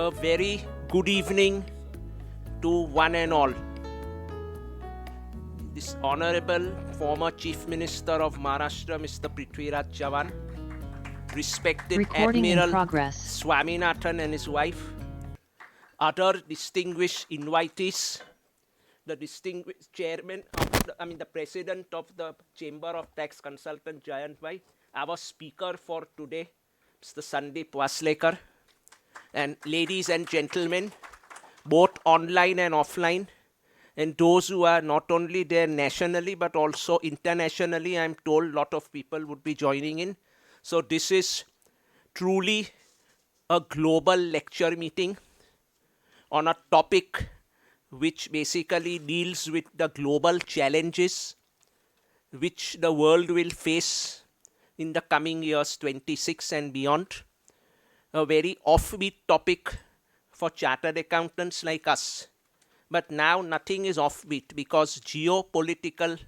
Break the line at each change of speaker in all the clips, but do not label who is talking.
A very good evening to one and all. This Honorable former Chief Minister of Maharashtra, Mr. Prithviraj Chavan, respected
Recording in
Admiral
progress.
Swaminathan and his wife, other distinguished invitees, the distinguished chairman, the president of the Chamber of Tax Consultants, Jayant Bhai, our speaker for today, Mr. Sundeep Waslekar, and ladies and gentlemen, both online and offline, and those who are not only there nationally but also internationally. I'm told a lot of people would be joining in. So this is truly a global lecture meeting on a topic which basically deals with the global challenges which the world will face in the coming years 26 and beyond. A very offbeat topic for chartered accountants like us. But now nothing is offbeat because geopolitical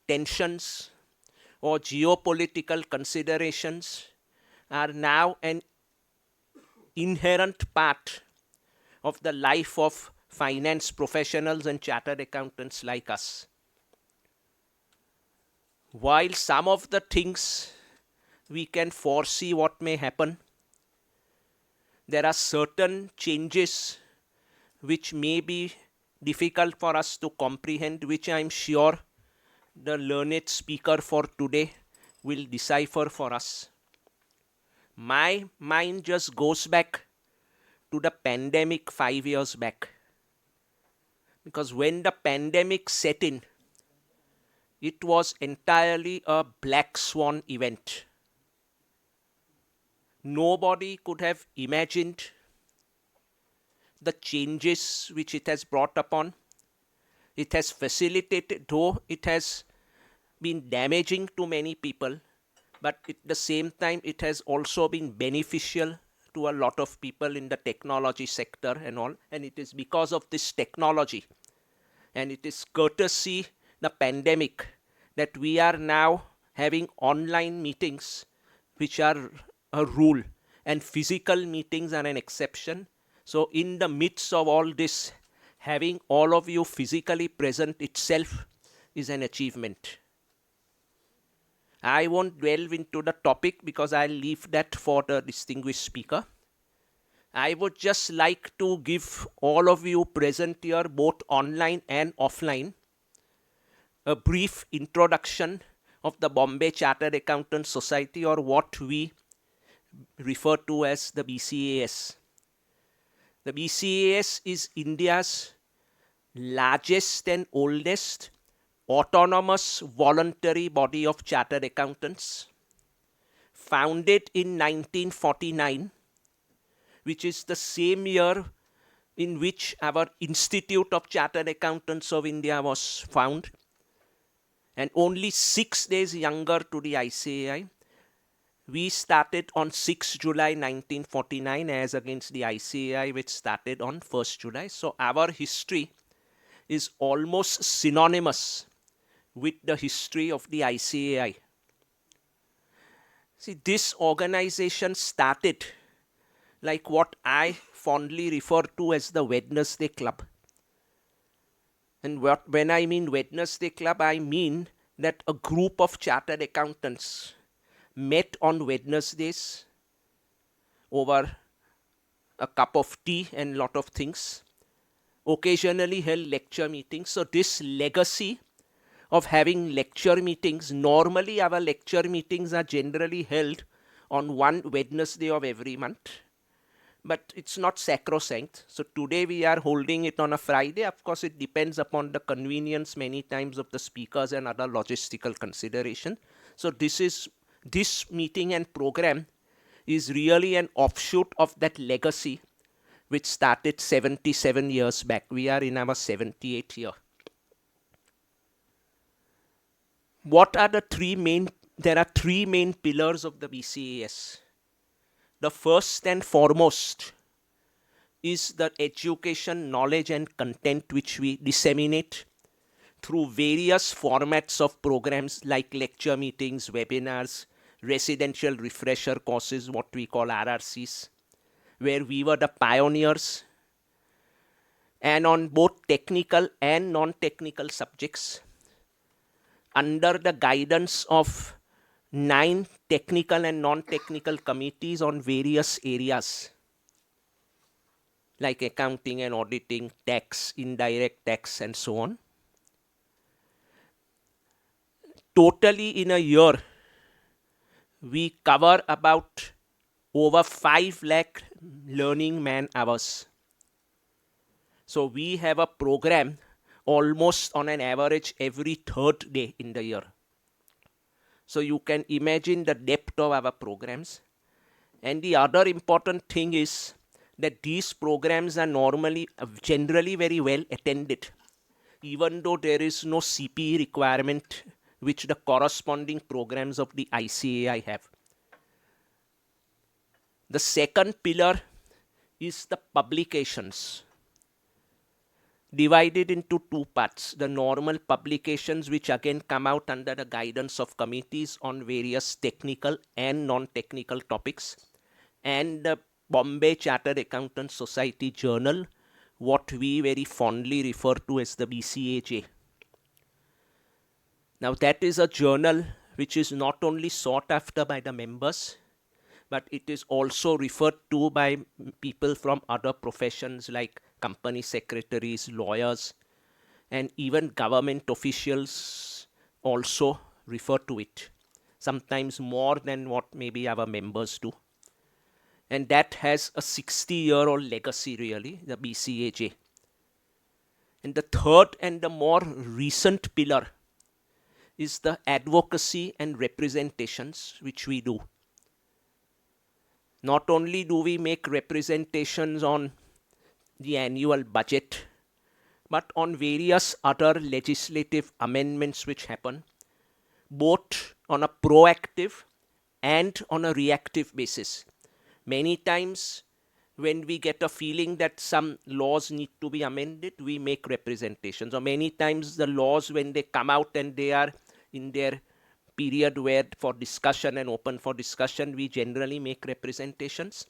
tensions or geopolitical considerations are now an inherent part of the life of finance professionals and chartered accountants like us. While some of the things we can foresee what may happen, there are certain changes which may be difficult for us to comprehend, which I am sure the learned speaker for today will decipher for us. My mind just goes back to the pandemic 5 years back. Because when the pandemic set in, it was entirely a black swan event. Nobody could have imagined the changes which it has brought upon. It has facilitated, though it has been damaging to many people, but at the same time it has also been beneficial to a lot of people in the technology sector and all. And it is because of this technology and it is courtesy the pandemic that we are now having online meetings which are a rule and physical meetings are an exception. So in the midst of all this, having all of you physically present itself is an achievement. I won't delve into the topic because I'll leave that for the distinguished speaker. I would just like to give all of you present here, both online and offline, a brief introduction of the Bombay Chartered Accountants Society, or what we refer to as the BCAS. The BCAS is India's largest and oldest autonomous voluntary body of chartered accountants, founded in 1949, which is the same year in which our Institute of Chartered Accountants of India was founded, and only 6 days younger to the ICAI. We started on 6 July 1949 as against the ICAI, which started on 1st July. So our history is almost synonymous with the history of the ICAI. See, this organization started like what I fondly refer to as the Wednesday Club. And when I mean Wednesday Club, I mean that a group of chartered accountants met on Wednesdays over a cup of tea and lot of things, occasionally held lecture meetings. So this legacy of having lecture meetings, normally our lecture meetings are generally held on one Wednesday of every month, but it's not sacrosanct. So today we are holding it on a Friday. Of course, it depends upon the convenience many times of the speakers and other logistical consideration. So this meeting and program is really an offshoot of that legacy which started 77 years back. We are in our 78th year. What are the three main? There are three main pillars of the BCAS. The first and foremost is the education, knowledge and content which we disseminate through various formats of programs like lecture meetings, webinars, residential refresher courses, what we call RRCs, where we were the pioneers, and on both technical and non-technical subjects, under the guidance of 9 technical and non-technical committees on various areas like accounting and auditing, tax, indirect tax, and so on. Totally in a year, we cover about over 5 lakh learning man hours. So we have a program almost on an average every third day in the year. So you can imagine the depth of our programs. And the other important thing is that these programs are generally very well attended, even though there is no CPE requirement which the corresponding programs of the ICAI have. The second pillar is the publications, divided into 2 parts. The normal publications, which again come out under the guidance of committees on various technical and non-technical topics, and the Bombay Chartered Accountants Society Journal, what we very fondly refer to as the BCAJ. Now that is a journal which is not only sought after by the members, but it is also referred to by people from other professions like company secretaries, lawyers, and even government officials also refer to it, sometimes more than what maybe our members do. And that has a 60-year-old legacy, really, the BCAJ. And the third and the more recent pillar is the advocacy and representations which we do. Not only do we make representations on the annual budget, but on various other legislative amendments which happen, both on a proactive and on a reactive basis. Many times when we get a feeling that some laws need to be amended, we make representations. Or many times the laws, when they come out and they are in their period where for discussion and open for discussion, we generally make representations.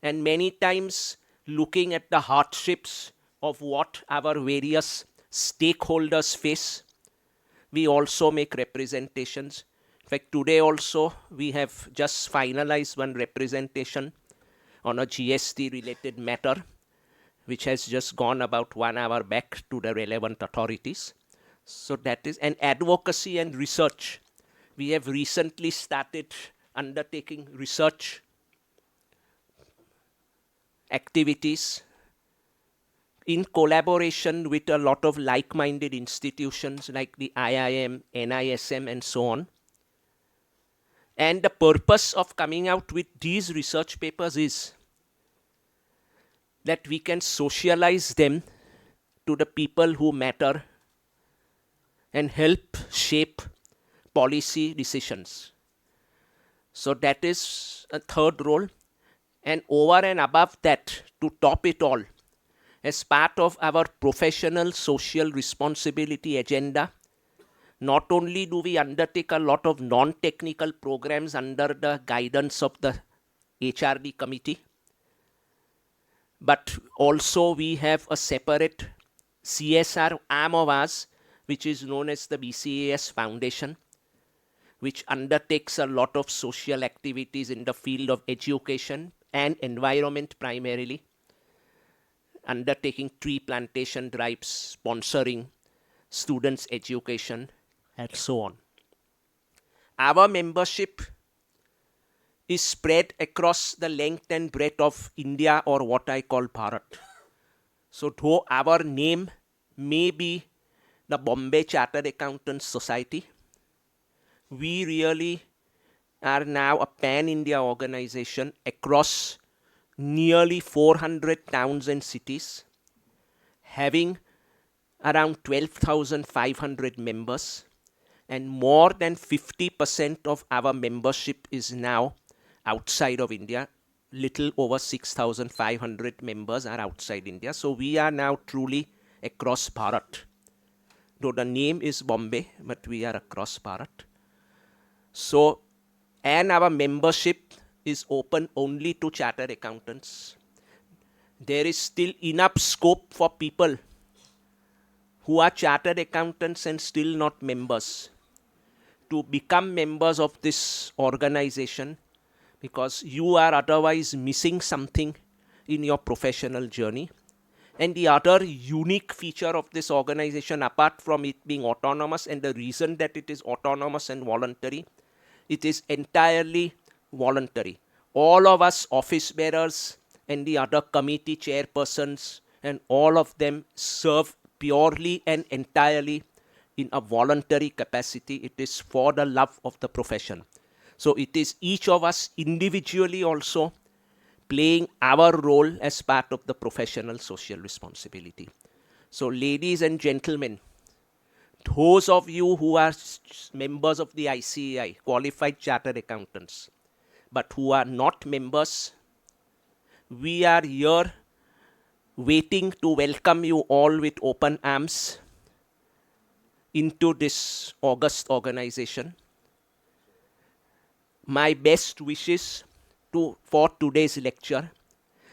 And many times, looking at the hardships of what our various stakeholders face, we also make representations. In fact, today also we have just finalized one representation on a GST related matter, which has just gone about 1 hour back to the relevant authorities. So that is an advocacy and research. We have recently started undertaking research activities in collaboration with a lot of like-minded institutions like the IIM, NISM, and so on. And the purpose of coming out with these research papers is that we can socialize them to the people who matter and help shape policy decisions. So that is a third role. And over and above that, to top it all, as part of our professional social responsibility agenda, not only do we undertake a lot of non-technical programs under the guidance of the HRD committee, but also we have a separate CSR arm of ours, which is known as the BCAS Foundation, which undertakes a lot of social activities in the field of education and environment primarily, undertaking tree plantation drives, sponsoring students' education, and so on. Our membership is spread across the length and breadth of India, or what I call Bharat. So though our name may be the Bombay Chartered Accountants Society, we really are now a pan-India organization across nearly 400 towns and cities, having around 12,500 members, and more than 50% of our membership is now outside of India. Little over 6,500 members are outside India. So we are now truly across Bharat. Though the name is Bombay, but we are across Bharat. So, and our membership is open only to chartered accountants. There is still enough scope for people who are chartered accountants and still not members to become members of this organization, because you are otherwise missing something in your professional journey. And the other unique feature of this organization, apart from it being autonomous, and the reason that it is autonomous and voluntary, it is entirely voluntary. All of us office bearers and the other committee chairpersons and all of them serve purely and entirely in a voluntary capacity. It is for the love of the profession. So it is each of us individually also playing our role as part of the professional social responsibility. So ladies and gentlemen, those of you who are members of the ICAI, qualified chartered accountants, but who are not members, we are here waiting to welcome you all with open arms into this august organization. My best wishes for today's lecture.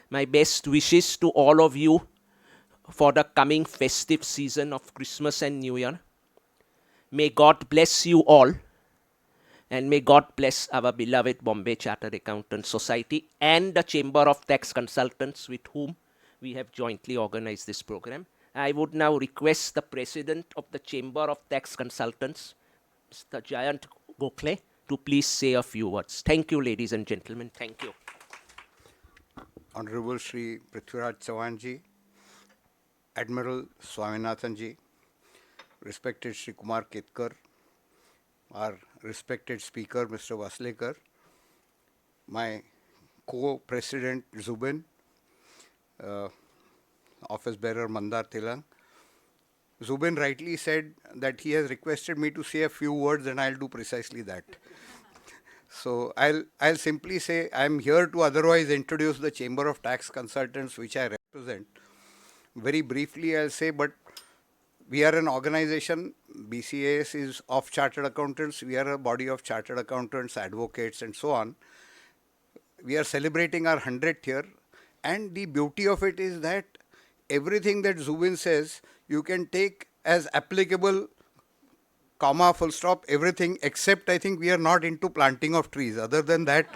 My best wishes to all of you for the coming festive season of Christmas and New Year. May God bless you all, and may God bless our beloved Bombay Chartered Accountants Society and the Chamber of Tax Consultants with whom we have jointly organized this program. I would now request the President of the Chamber of Tax Consultants, Mr. Jayant Gokhale, to please say a few words. Thank you, ladies and gentlemen. Thank you.
Honorable Shri Prithviraj Chauhan ji, Admiral Swaminathan ji, respected Shri Kumar Ketkar, our respected speaker Mr. Waslekar, my co-president Zubin, office bearer Mandar Tilang. Zubin rightly said that he has requested me to say a few words, and I'll do precisely that. So I'll simply say I'm here to otherwise introduce the Chamber of Tax Consultants which I represent. Very briefly I'll say, but we are an organization, BCAS is of chartered accountants, we are a body of chartered accountants, advocates and so on. We are celebrating our 100th year, and the beauty of it is that everything that Zubin says you can take as applicable, comma, full stop, everything, except I think we are not into planting of trees. Other than that,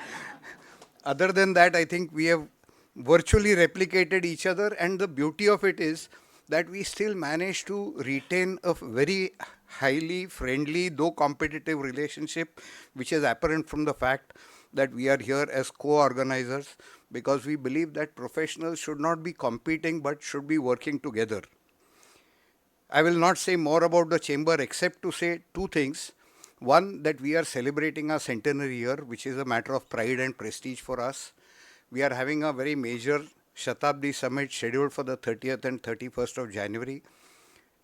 I think we have virtually replicated each other, and the beauty of it is that we still manage to retain a very highly friendly, though competitive relationship, which is apparent from the fact that we are here as co-organizers, because we believe that professionals should not be competing but should be working together. I will not say more about the chamber except to say two things. One, that we are celebrating our centenary year, which is a matter of pride and prestige for us. We are having a very major Shatabdi Summit scheduled for the 30th and 31st of January.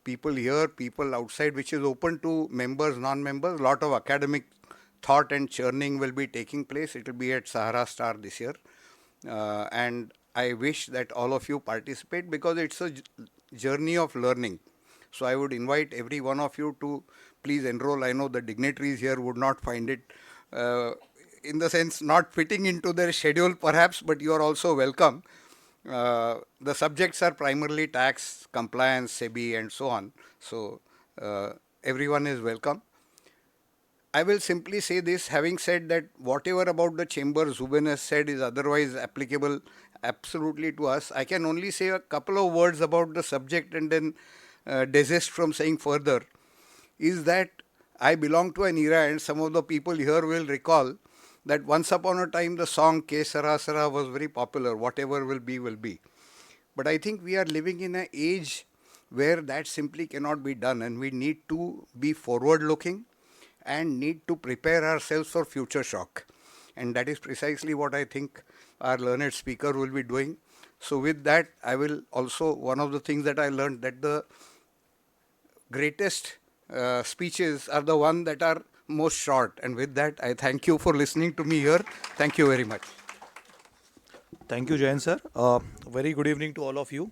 People here, people outside, which is open to members, non-members. A lot of academic thought and churning will be taking place. It will be at Sahara Star this year. And I wish that all of you participate, because it's a journey of learning. So I would invite every one of you to please enroll. I know the dignitaries here would not find it, in the sense, not fitting into their schedule perhaps, but you are also welcome. The subjects are primarily tax, compliance, SEBI and so on. So everyone is welcome. I will simply say this, having said that whatever about the chamber Zubin has said is otherwise applicable absolutely to us. I can only say a couple of words about the subject and then desist from saying further, is that I belong to an era, and some of the people here will recall that once upon a time the song Ke Sara Sara was very popular, whatever will be will be. But I think we are living in an age where that simply cannot be done, and we need to be forward looking and need to prepare ourselves for future shock. And that is precisely what I think our learned speaker will be doing. So with that, I will also, one of the things that I learned, that the greatest speeches are the ones that are most short. And with that, I thank you for listening to me here. Thank you very much.
Thank you, Jayan sir. Very good evening to all of you.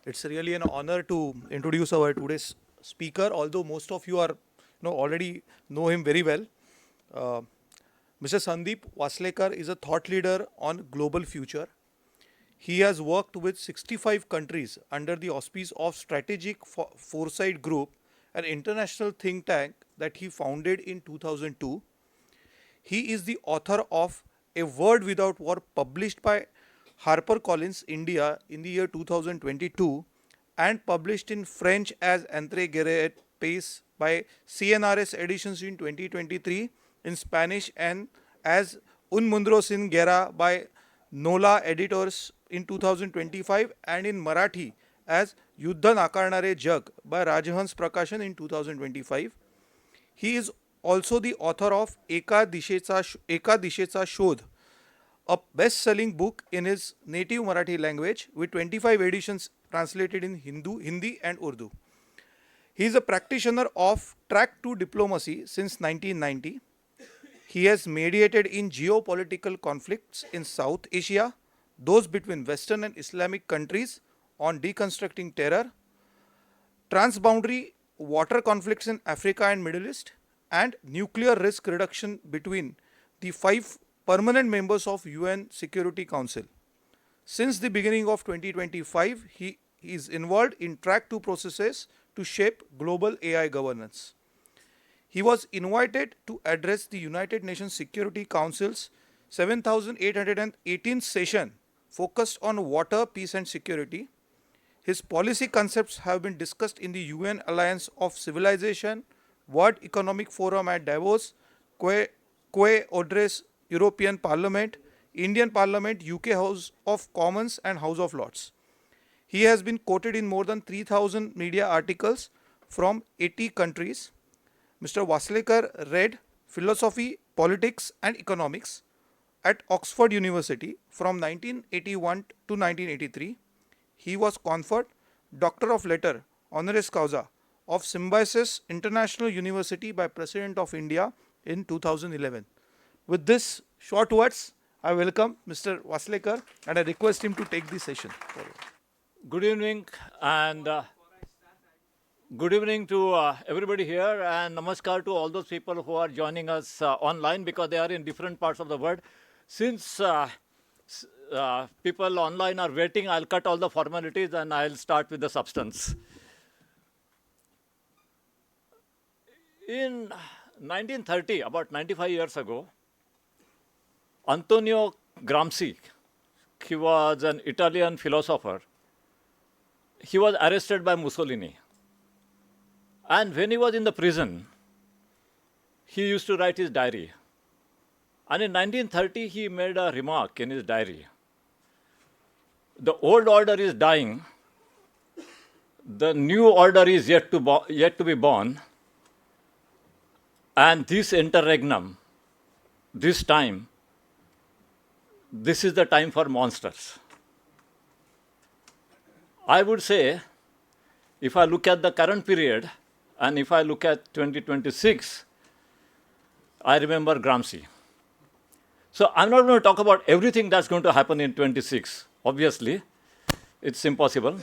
It's really an honor to introduce our today's speaker, although most of you are already know him very well. Mr. Sundeep Waslekar is a thought leader on global future. He has worked with 65 countries under the auspice of Strategic Foresight Group, an international think tank that he founded in 2002. He is the author of A Word Without War, published by HarperCollins India in the year 2022 and published in French as Entre Guerre et Paix by CNRS editions in 2023, in Spanish and as Un Mundo Sin Guerra by Nola Editors in 2025, and in Marathi as Yuddha Nakarnare Jag by Rajhans Prakashan in 2025. He is also the author of Eka Dishecha Shodh, a best-selling book in his native Marathi language with 25 editions translated in Hindi and Urdu. He is a practitioner of Track to Diplomacy since 1990. He has mediated in geopolitical conflicts in South Asia, those between Western and Islamic countries, on deconstructing terror, transboundary water conflicts in Africa and Middle East, and nuclear risk reduction between the 5 permanent members of UN Security Council. Since the beginning of 2025, he is involved in Track 2 processes to shape global AI governance. He was invited to address the United Nations Security Council's 7,818th session focused on water, peace and security. His policy concepts have been discussed in the UN Alliance of Civilization, World Economic Forum at Davos, Quai Address, European Parliament, Indian Parliament, UK House of Commons and House of Lords. He has been quoted in more than 3,000 media articles from 80 countries. Mr. Waslekar read Philosophy, Politics and Economics at Oxford University from 1981 to 1983. He was conferred Doctor of Letters honoris causa of Symbiosis International University by President of India in 2011. With this short words, I welcome Mr. Waslekar and I request him to take the session forward.
Good evening, and good evening to everybody here, and namaskar to all those people who are joining us online, because they are in different parts of the world. Since people online are waiting, I'll cut all the formalities and I'll start with the substance. In 1930, about 95 years ago, Antonio Gramsci, he was an Italian philosopher. He was arrested by Mussolini. And when he was in the prison, he used to write his diary. And in 1930, he made a remark in his diary. The old order is dying. The new order is yet to be born. And this interregnum, this time, this is the time for monsters. I would say, if I look at the current period, and if I look at 2026, I remember Gramsci. So I'm not going to talk about everything that's going to happen in 26. Obviously, it's impossible.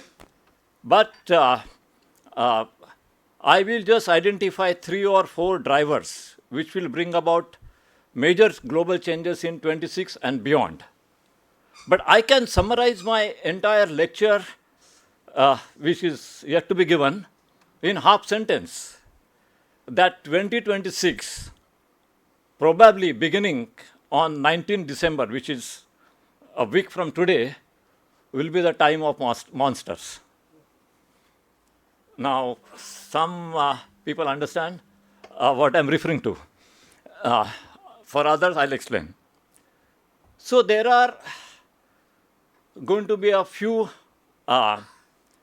But I will just identify 3 or 4 drivers which will bring about major global changes in 26 and beyond. But I can summarize my entire lecture, which is yet to be given, in half sentence. That 2026, probably beginning on 19 December, which is a week from today, will be the time of monsters. Now, some people understand what I'm referring to. For others, I'll explain. So there are going to be a few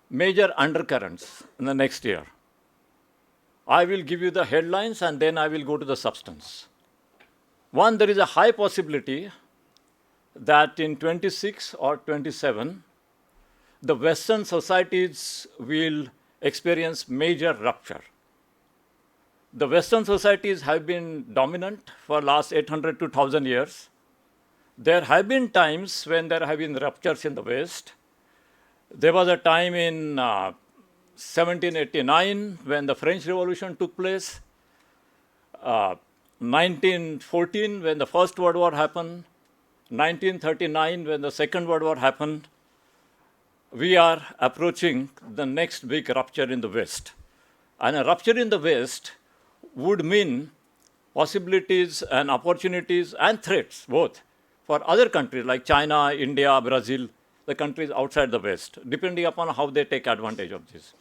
major undercurrents in the next year. I will give you the headlines and then I will go to the substance. One, there is a high possibility that in 26 or 27, the Western societies will experience major rupture. The Western societies have been dominant for last 800 to 1,000 years. There have been times when there have been ruptures in the West. There was a time in 1789 when the French Revolution took place. 1914 when the First World War happened, 1939 when the Second World War happened, we are approaching the next big rupture in the West. And a rupture in the West would mean possibilities and opportunities and threats, both, for other countries like China, India, Brazil, the countries outside the West, depending upon how they take advantage of this.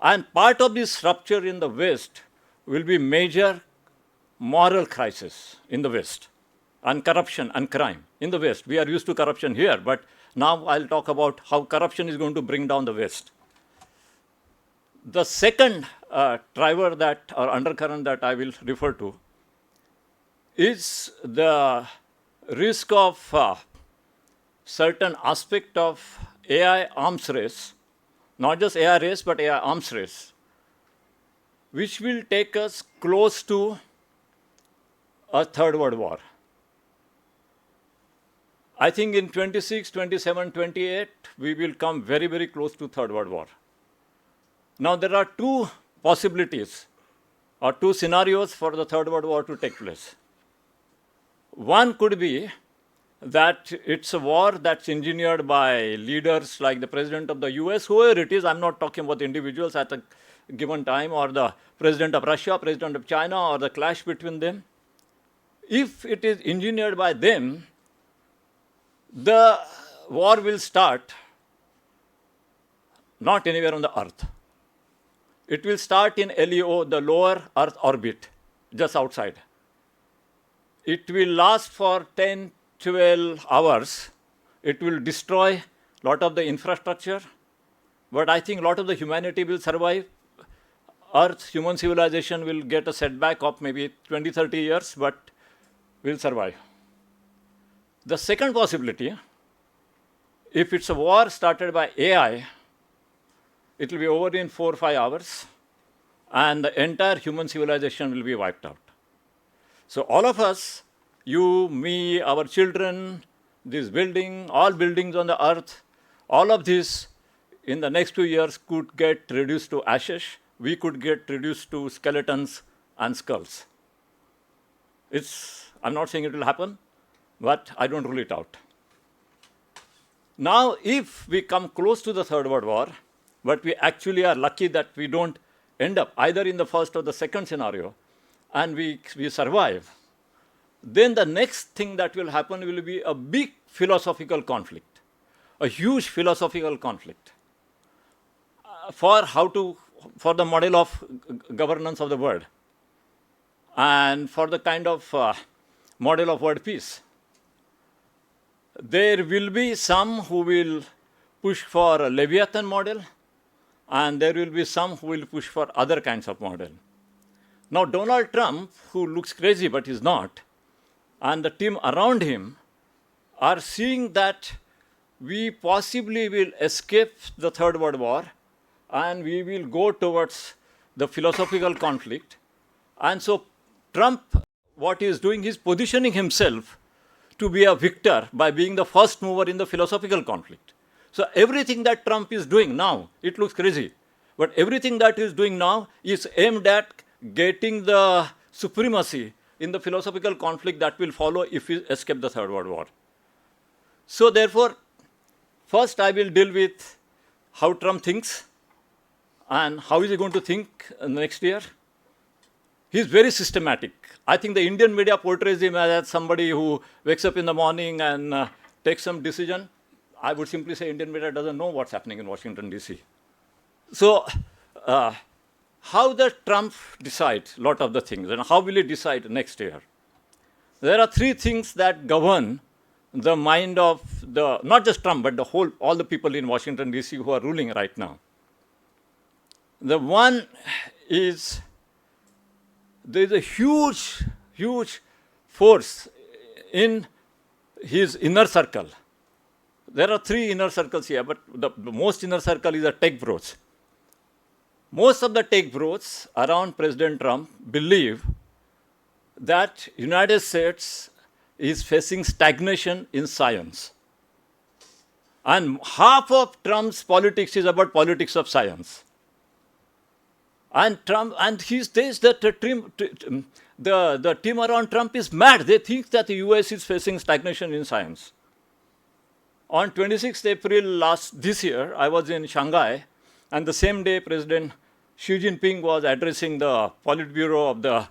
And part of this rupture in the West will be major moral crisis in the West, and corruption and crime in the West. We are used to corruption here, but now I'll talk about how corruption is going to bring down the West. The second driver that, or undercurrent that I will refer to, is the risk of certain aspect of AI arms race, not just AI race, but AI arms race, which will take us close to a third world war. I think in 26, 27, 28, we will come very, very close to third world war. Now, there are two possibilities or two scenarios for the third world war to take place. One could be that it's a war that's engineered by leaders like the president of the US, whoever it is. I'm not talking about individuals at a given time, or the president of Russia, president of China, or the clash between them. If it is engineered by them, the war will start not anywhere on the earth. It will start in LEO, the lower Earth orbit, just outside. It will last for 10, 12 hours. It will destroy a lot of the infrastructure, but I think a lot of the humanity will survive. Earth, human civilization will get a setback of maybe 20, 30 years, but will survive. The second possibility, if it's a war started by AI, it will be over in 4 or 5 hours, and the entire human civilization will be wiped out. So all of us, you, me, our children, this building, all buildings on the earth, all of this in the next 2 years could get reduced to ashes. We could get reduced to skeletons and skulls. I'm not saying it will happen, but I don't rule it out. Now, if we come close to the Third World War, but we actually are lucky that we don't end up either in the first or the second scenario, and we survive, then the next thing that will happen will be a big philosophical conflict, a huge philosophical conflict for the model of governance of the world and for the kind of model of world peace. There will be some who will push for a Leviathan model, and there will be some who will push for other kinds of model. Now, Donald Trump, who looks crazy but is not, and the team around him are seeing that we possibly will escape the Third World War and we will go towards the philosophical conflict. And so Trump, what he is doing, he is positioning himself to be a victor by being the first mover in the philosophical conflict. So everything that Trump is doing now, it looks crazy, but everything that he is doing now is aimed at getting the supremacy in the philosophical conflict that will follow if we escape the Third World War. So therefore, first I will deal with how Trump thinks and how is he going to think next year. He is very systematic. I think the Indian media portrays him as somebody who wakes up in the morning and takes some decision. I would simply say Indian media doesn't know what's happening in Washington, D.C. So how does Trump decide a lot of the things, and how will he decide next year? There are three things that govern the mind of not just Trump, but all the people in Washington, D.C. who are ruling right now. The one is there is a huge, huge force in his inner circle. There are three inner circles here, but the most inner circle is the tech bros. Most of the tech bros around President Trump believe that United States is facing stagnation in science. And half of Trump's politics is about politics of science. And Trump, and he says that the team around Trump is mad. They think that the US is facing stagnation in science. On 26th April this year, I was in Shanghai, and the same day President Xi Jinping was addressing the Politburo of the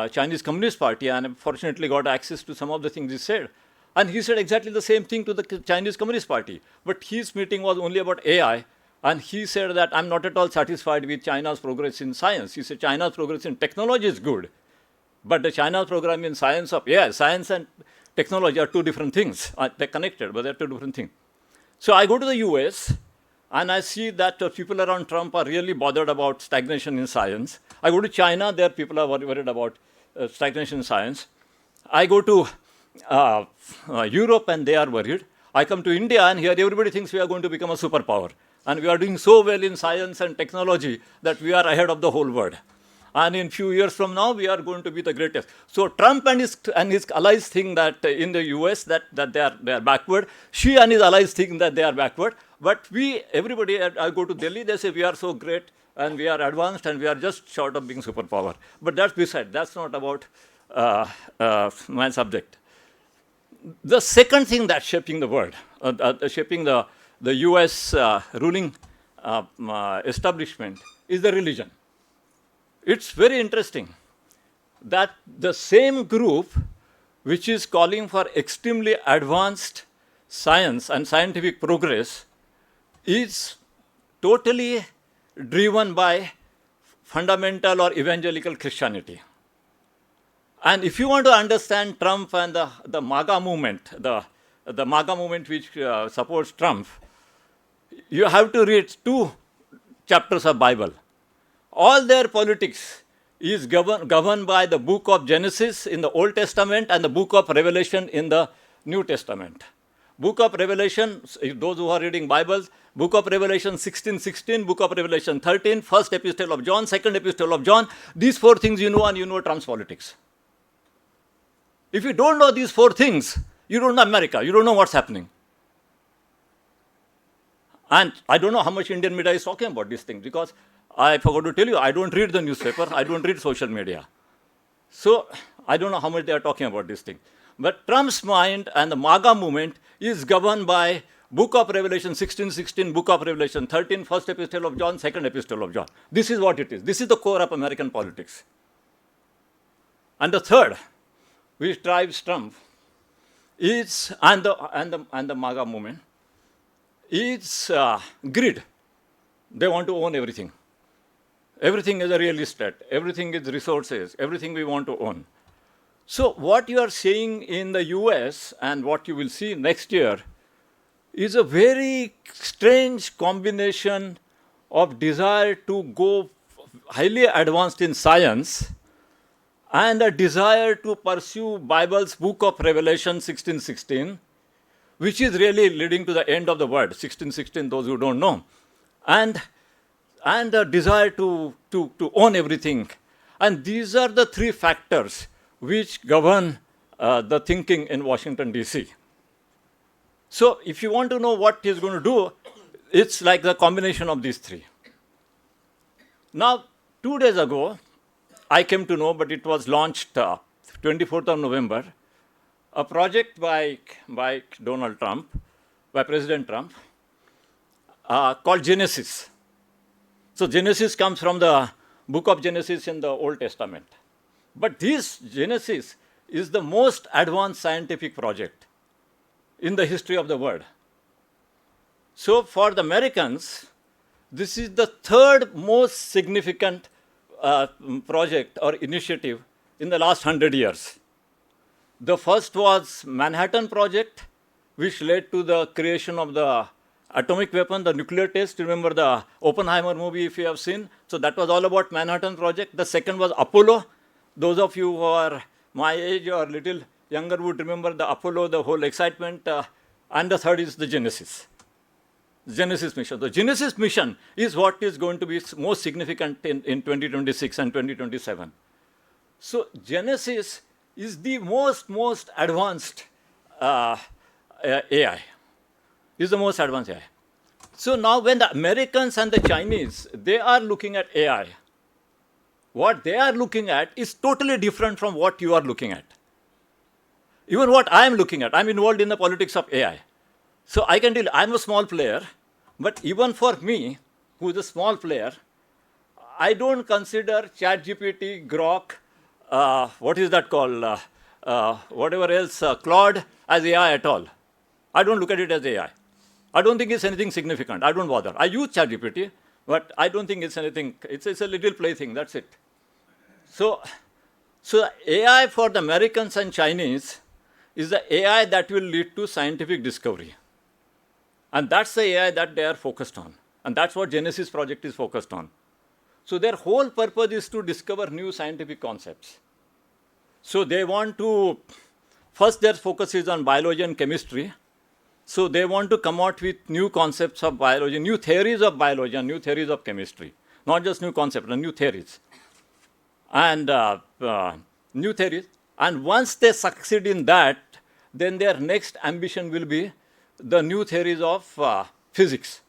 Chinese Communist Party, and unfortunately got access to some of the things he said. And he said exactly the same thing to the Chinese Communist Party. But his meeting was only about AI, and he said that I'm not at all satisfied with China's progress in science. He said China's progress in technology is good, but the China's program in science of AI, science and technology are two different things. They're connected, but they're two different things. So I go to the US, and I see that people around Trump are really bothered about stagnation in science. I go to China, there people are worried about stagnation in science. I go to Europe, and they are worried. I come to India, and here everybody thinks we are going to become a superpower. And we are doing so well in science and technology that we are ahead of the whole world. And in few years from now, we are going to be the greatest. So Trump and his allies think that in the US that they are backward. Xi and his allies think that they are backward. But everybody, I go to Delhi, they say we are so great and we are advanced and we are just short of being superpower. But that's beside. That's not about my subject. The second thing that's shaping the world, shaping the US ruling establishment is the religion. It's very interesting that the same group which is calling for extremely advanced science and scientific progress is totally driven by fundamental or evangelical Christianity. And if you want to understand Trump and the MAGA movement, the MAGA movement which supports Trump, you have to read 2 chapters of Bible. All their politics is governed by the book of Genesis in the Old Testament and the book of Revelation in the New Testament. Book of Revelation, those who are reading Bibles, book of Revelation 16:16, book of Revelation 13, first epistle of John, second epistle of John. These 4 things you know, and you know Trump's politics. If you don't know these 4 things, you don't know America, you don't know what's happening. And I don't know how much Indian media is talking about these things, because I forgot to tell you, I don't read the newspaper, I don't read social media. So I don't know how much they are talking about this thing. But Trump's mind and the MAGA movement is governed by book of Revelation 16:16, book of Revelation 13, first epistle of John, second epistle of John. This is what it is. This is the core of American politics. And the third, which drives Trump, is and the MAGA movement, is greed. They want to own everything. Everything is a real estate. Everything is resources. Everything we want to own. So what you are seeing in the US and what you will see next year is a very strange combination of desire to go highly advanced in science and a desire to pursue Bible's book of Revelation 16:16, which is really leading to the end of the world, 16:16, those who don't know, and a desire to own everything. And these are the 3 factors which govern the thinking in Washington, D.C. So if you want to know what he's going to do, it's like the combination of these 3. Now, 2 days ago, I came to know, but it was launched 24th of November, a project by Donald Trump, by President Trump, called Genesis. So Genesis comes from the book of Genesis in the Old Testament. But this Genesis is the most advanced scientific project in the history of the world. So for the Americans, this is the 3rd most significant project or initiative in the last 100 years. The first was Manhattan Project, which led to the creation of the atomic weapon, the nuclear test. Remember the Oppenheimer movie, if you have seen? So that was all about Manhattan Project. The second was Apollo. Those of you who are my age or little younger would remember the Apollo, the whole excitement. And the third is the Genesis mission. The Genesis mission is what is going to be most significant in 2026 and 2027. So Genesis is the most advanced AI. Is the most advanced AI. So now when the Americans and the Chinese, they are looking at AI, what they are looking at is totally different from what you are looking at. Even what I am looking at, I'm involved in the politics of AI. So I can tell you, I'm a small player, but even for me, who is a small player, I don't consider ChatGPT, Grok, what is that called, whatever else, Claude, as AI at all. I don't look at it as AI. I don't think it's anything significant. I don't bother. I use ChatGPT, but I don't think it's anything. It's a little plaything. That's it. So AI for the Americans and Chinese is the AI that will lead to scientific discovery. And that's the AI that they are focused on. And that's what Genesis project is focused on. So their whole purpose is to discover new scientific concepts. So they want to, first their focus is on biology and chemistry. So they want to come out with new concepts of biology, new theories of biology and new theories of chemistry. Not just new concepts, but new theories. And new theories. And once they succeed in that, then their next ambition will be the new theories of physics.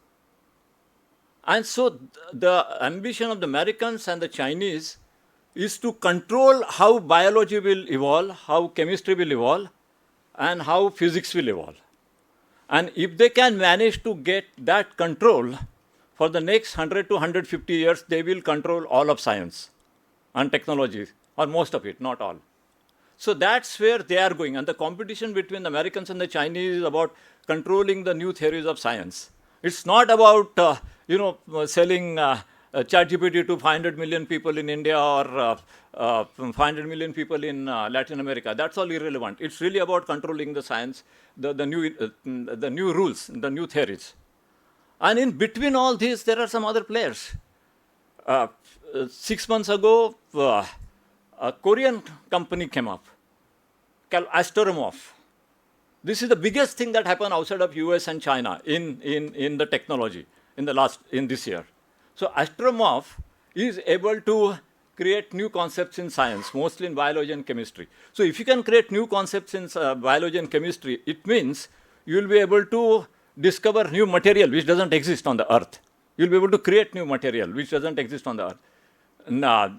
And so the ambition of the Americans and the Chinese is to control how biology will evolve, how chemistry will evolve, and how physics will evolve. And if they can manage to get that control, for the next 100 to 150 years, they will control all of science and technology, or most of it, not all. So that's where they are going. And the competition between the Americans and the Chinese is about controlling the new theories of science. It's not about, selling ChatGPT to 500 million people in India or 500 million people in Latin America. That's all irrelevant. It's really about controlling the science, the new rules, the new theories. And in between all this, there are some other players. 6 months ago, a Korean company came up called Astromorph. This is the biggest thing that happened outside of US and China in the technology in this year. So Astromorph is able to create new concepts in science, mostly in biology and chemistry. So if you can create new concepts in biology and chemistry, it means you will be able to discover new material which doesn't exist on the earth. You'll be able to create new material which doesn't exist on the earth. Now,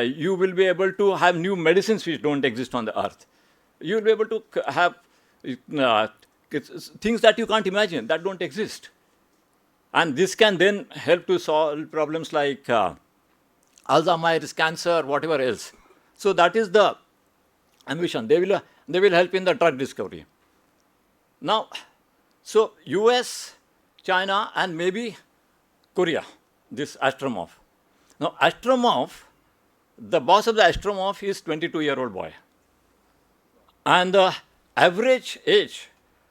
you will be able to have new medicines which don't exist on the earth. You will be able to have things that you can't imagine, that don't exist. And this can then help to solve problems like Alzheimer's, cancer, whatever else. So that is the ambition. They will help in the drug discovery. Now, so US, China, and maybe Korea, this Astromorph. Now, Astromorph, the boss of the Astromorph is 22-year-old boy. And the average age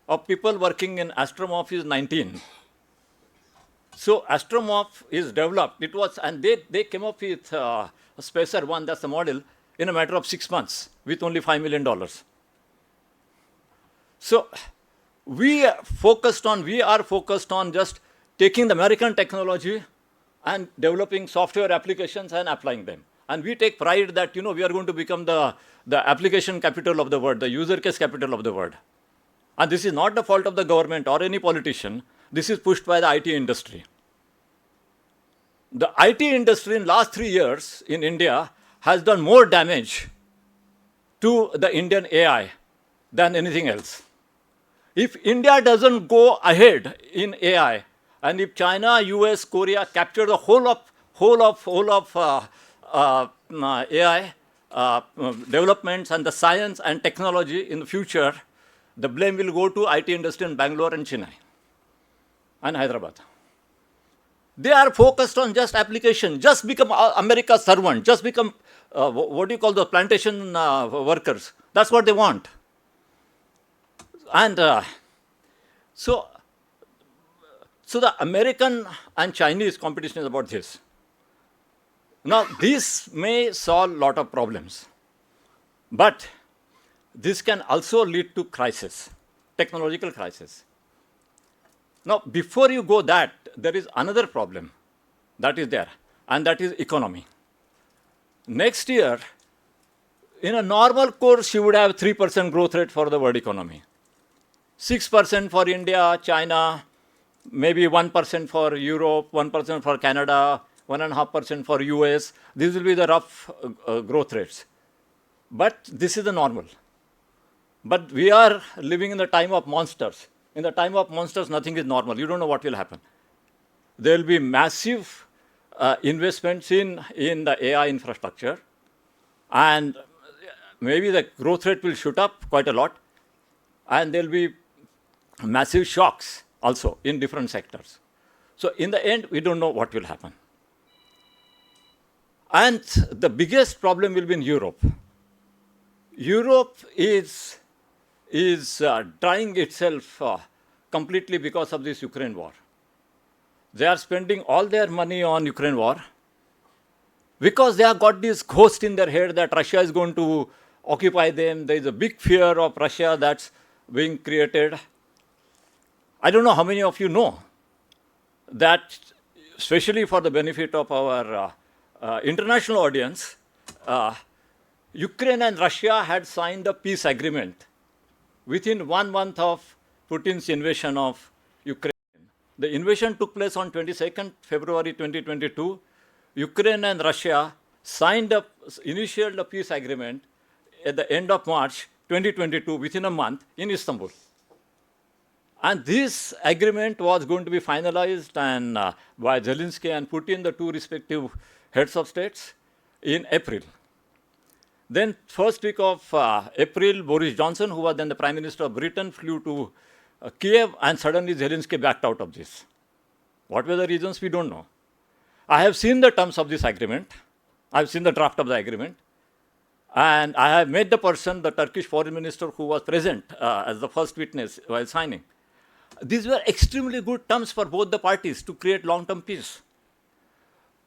of people working in Astromorph is 19. So Astromorph is developed. It was, and they came up with a Spacer 1, that's the model, in a matter of 6 months with only $5 million. So we are focused on just taking the American technology and developing software applications and applying them. And we take pride that, we are going to become the application capital of the world, the user case capital of the world. And this is not the fault of the government or any politician. This is pushed by the IT industry. The IT industry in last 3 years in India has done more damage to the Indian AI than anything else. If India doesn't go ahead in AI, and if China, US, Korea capture the whole of AI developments and the science and technology in the future, the blame will go to IT industry in Bangalore and Chennai and Hyderabad. They are focused on just application, just become America's servant, just become, what do you call the plantation workers. That's what they want. And so the American and Chinese competition is about this. Now, this may solve a lot of problems, but this can also lead to crisis, technological crisis. Now, before you go that, there is another problem that is there, and that is economy. Next year, in a normal course, you would have 3% growth rate for the world economy. 6% for India, China, maybe 1% for Europe, 1% for Canada, 1.5% for US. These will be the rough growth rates. But this is the normal. But we are living in the time of monsters. In the time of monsters, nothing is normal. You don't know what will happen. There will be massive investments in the AI infrastructure, and maybe the growth rate will shoot up quite a lot, and there will be massive shocks also in different sectors. So in the end, we don't know what will happen. And the biggest problem will be in Europe. Europe is drying itself completely because of this Ukraine war. They are spending all their money on Ukraine war because they have got this ghost in their head that Russia is going to occupy them. There is a big fear of Russia that's being created. I don't know how many of you know that, especially for the benefit of our international audience, Ukraine and Russia had signed a peace agreement within 1 month of Putin's invasion of Ukraine. The invasion took place on 22nd February 2022. Ukraine and Russia initialed a peace agreement at the end of March 2022, within a month, in Istanbul. And this agreement was going to be finalized by Zelensky and Putin, the two respective heads of states, in April. Then first week of April, Boris Johnson, who was then the Prime Minister of Britain, flew to Kiev, and suddenly Zelensky backed out of this. What were the reasons? We don't know. I have seen the terms of this agreement. I have seen the draft of the agreement. And I have met the person, the Turkish foreign minister, who was present as the first witness while signing. These were extremely good terms for both the parties to create long-term peace.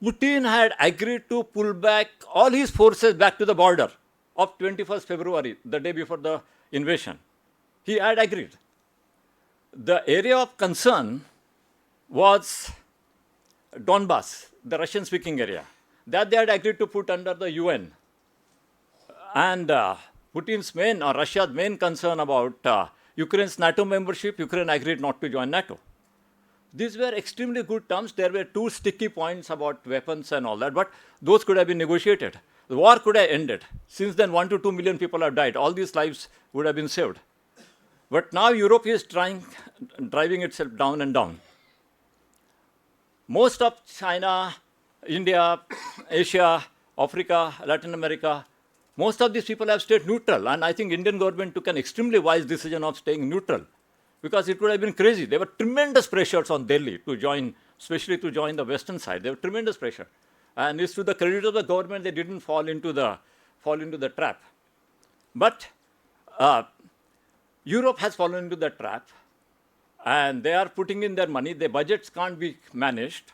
Putin had agreed to pull back all his forces back to the border of 21st February, the day before the invasion. He had agreed. The area of concern was Donbass, the Russian-speaking area, that they had agreed to put under the UN. And Putin's Russia's main concern about Ukraine's NATO membership, Ukraine agreed not to join NATO. These were extremely good terms. There were two sticky points about weapons and all that, but those could have been negotiated. The war could have ended. Since then, 1 to 2 million people have died. All these lives would have been saved. But now Europe is driving itself down and down. Most of China, India, Asia, Africa, Latin America, most of these people have stayed neutral. And I think Indian government took an extremely wise decision of staying neutral, because it would have been crazy. There were tremendous pressures on Delhi to join, especially to join the western side. There were tremendous pressure. And it's to the credit of the government they didn't fall into the trap. But Europe has fallen into the trap, and they are putting in their money. Their budgets can't be managed.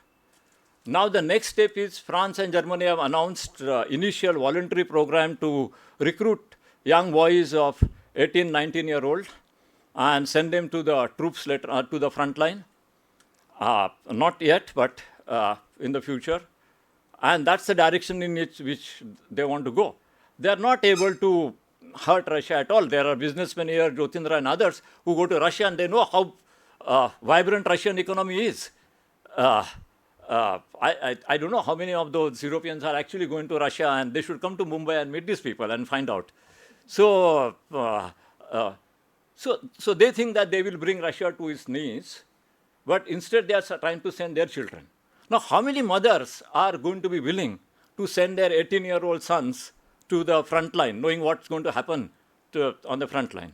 Now the next step is France and Germany have announced initial voluntary program to recruit young boys of 18, 19-year-old and send them to the troops later, to the front line. Not yet, but in the future. And that's the direction in which they want to go. They are not able to hurt Russia at all. There are businessmen here, Jyotindra and others, who go to Russia and they know how vibrant Russian economy is. I don't know how many of those Europeans are actually going to Russia, and they should come to Mumbai and meet these people and find out. So they think that they will bring Russia to its knees, but instead they are trying to send their children. Now, how many mothers are going to be willing to send their 18-year-old sons to the front line, knowing what's going to happen on the front line?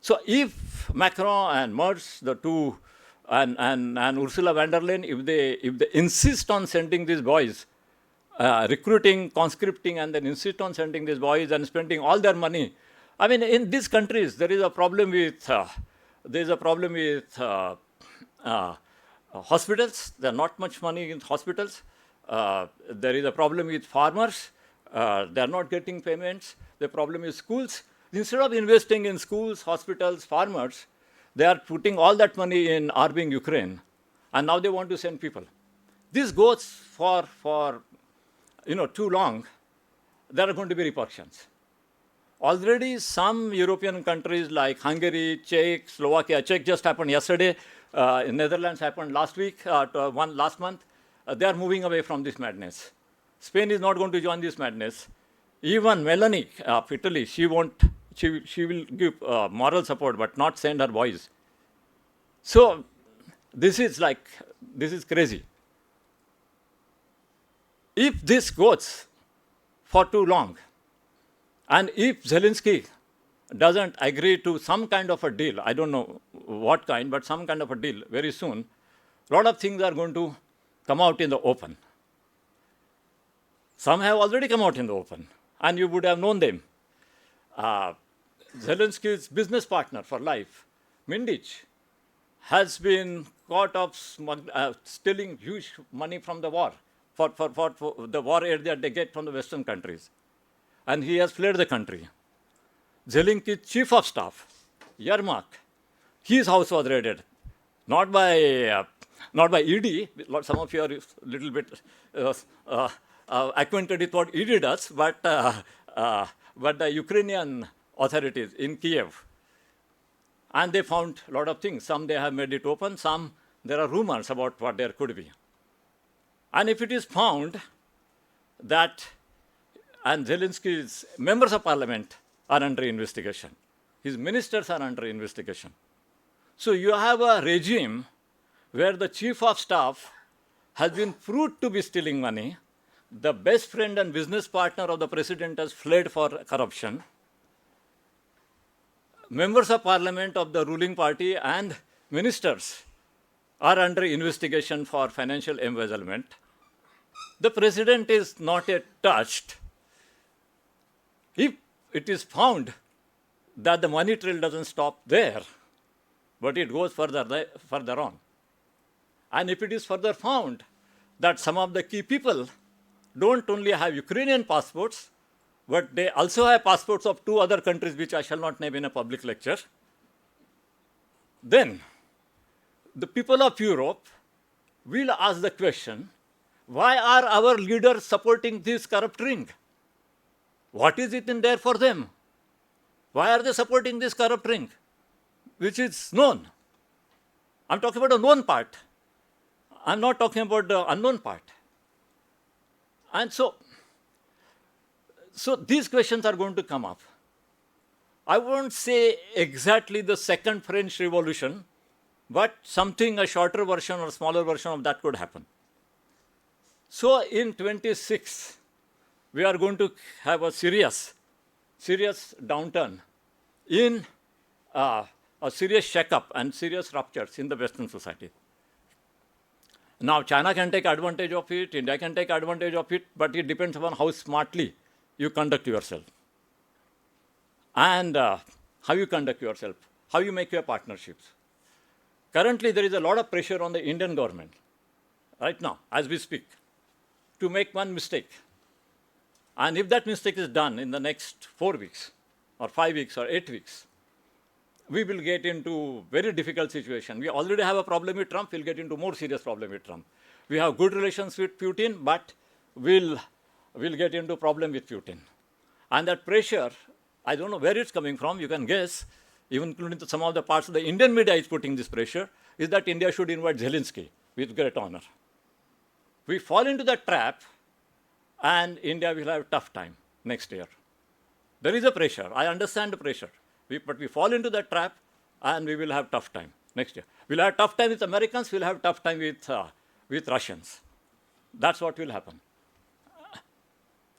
So if Macron and Merz, the two, and Ursula von der Leyen, if they insist on sending these boys, recruiting, conscripting, and then insist on sending these boys and spending all their money, I mean, in these countries there is a problem with hospitals. There are not much money in hospitals. There is a problem with farmers. They are not getting payments. The problem is schools. Instead of investing in schools, hospitals, farmers, they are putting all that money in arming Ukraine, and now they want to send people. This goes for too long. There are going to be repercussions. Already some European countries like Hungary, Czech, Slovakia, Czech just happened yesterday, Netherlands happened last month, they are moving away from this madness. Spain is not going to join this madness. Even Melanie of Italy, she won't. She will give moral support, but not send her boys. So this is crazy. If this goes for too long, and if Zelensky doesn't agree to some kind of a deal, I don't know what kind, but some kind of a deal very soon, a lot of things are going to come out in the open. Some have already come out in the open, and you would have known them. Zelensky's business partner for life, Mindich, has been caught of stealing huge money from the war, for the war aid that they get from the Western countries. And he has fled the country. Zelensky's chief of staff, Yermak, his house was raided, not by ED. Some of you are a little bit acquainted with what ED does, but the Ukrainian authorities in Kiev. And they found a lot of things. Some they have made it open, some there are rumors about what there could be. And if it is found that, and Zelensky's members of parliament are under investigation, his ministers are under investigation. So you have a regime where the chief of staff has been proved to be stealing money, the best friend and business partner of the president has fled for corruption, members of parliament of the ruling party and ministers are under investigation for financial embezzlement. The president is not yet touched. If it is found that the money trail doesn't stop there, but it goes further on, and if it is further found that some of the key people don't only have Ukrainian passports, but they also have passports of 2 other countries which I shall not name in a public lecture, then the people of Europe will ask the question, why are our leaders supporting this corrupt ring? What is it in there for them? Why are they supporting this corrupt ring, which is known? I'm talking about the known part. I'm not talking about the unknown part. And so these questions are going to come up. I won't say exactly the second French Revolution, but something, a shorter version or smaller version of that could happen. So in 26, we are going to have a serious downturn in a serious shake-up and serious ruptures in the Western society. Now, China can take advantage of it, India can take advantage of it, but it depends upon how smartly you conduct yourself. And how you conduct yourself, how you make your partnerships. Currently, there is a lot of pressure on the Indian government, right now, as we speak, to make one mistake. And if that mistake is done in the next 4 weeks, or 5 weeks, or 8 weeks, we will get into very difficult situation. We already have a problem with Trump, we'll get into more serious problem with Trump. We have good relations with Putin, but we'll get into problem with Putin. And that pressure, I don't know where it's coming from, you can guess, even including some of the parts of the Indian media is putting this pressure, is that India should invite Zelensky with great honor. We fall into that trap, and India will have a tough time next year. There is a pressure, I understand the pressure. But we fall into that trap, and we will have tough time next year. We'll have tough time with Americans, we'll have tough time with Russians. That's what will happen.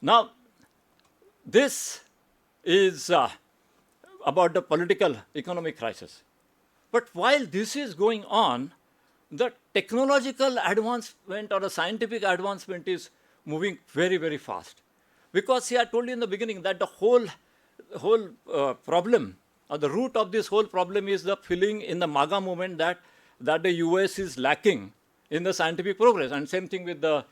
Now, this is about the political economic crisis. But while this is going on, the technological advancement or the scientific advancement is moving very, very fast. Because see, I told you in the beginning that the whole problem, or the root of this whole problem is the feeling in the MAGA movement that the US is lacking in the scientific progress. And same thing with the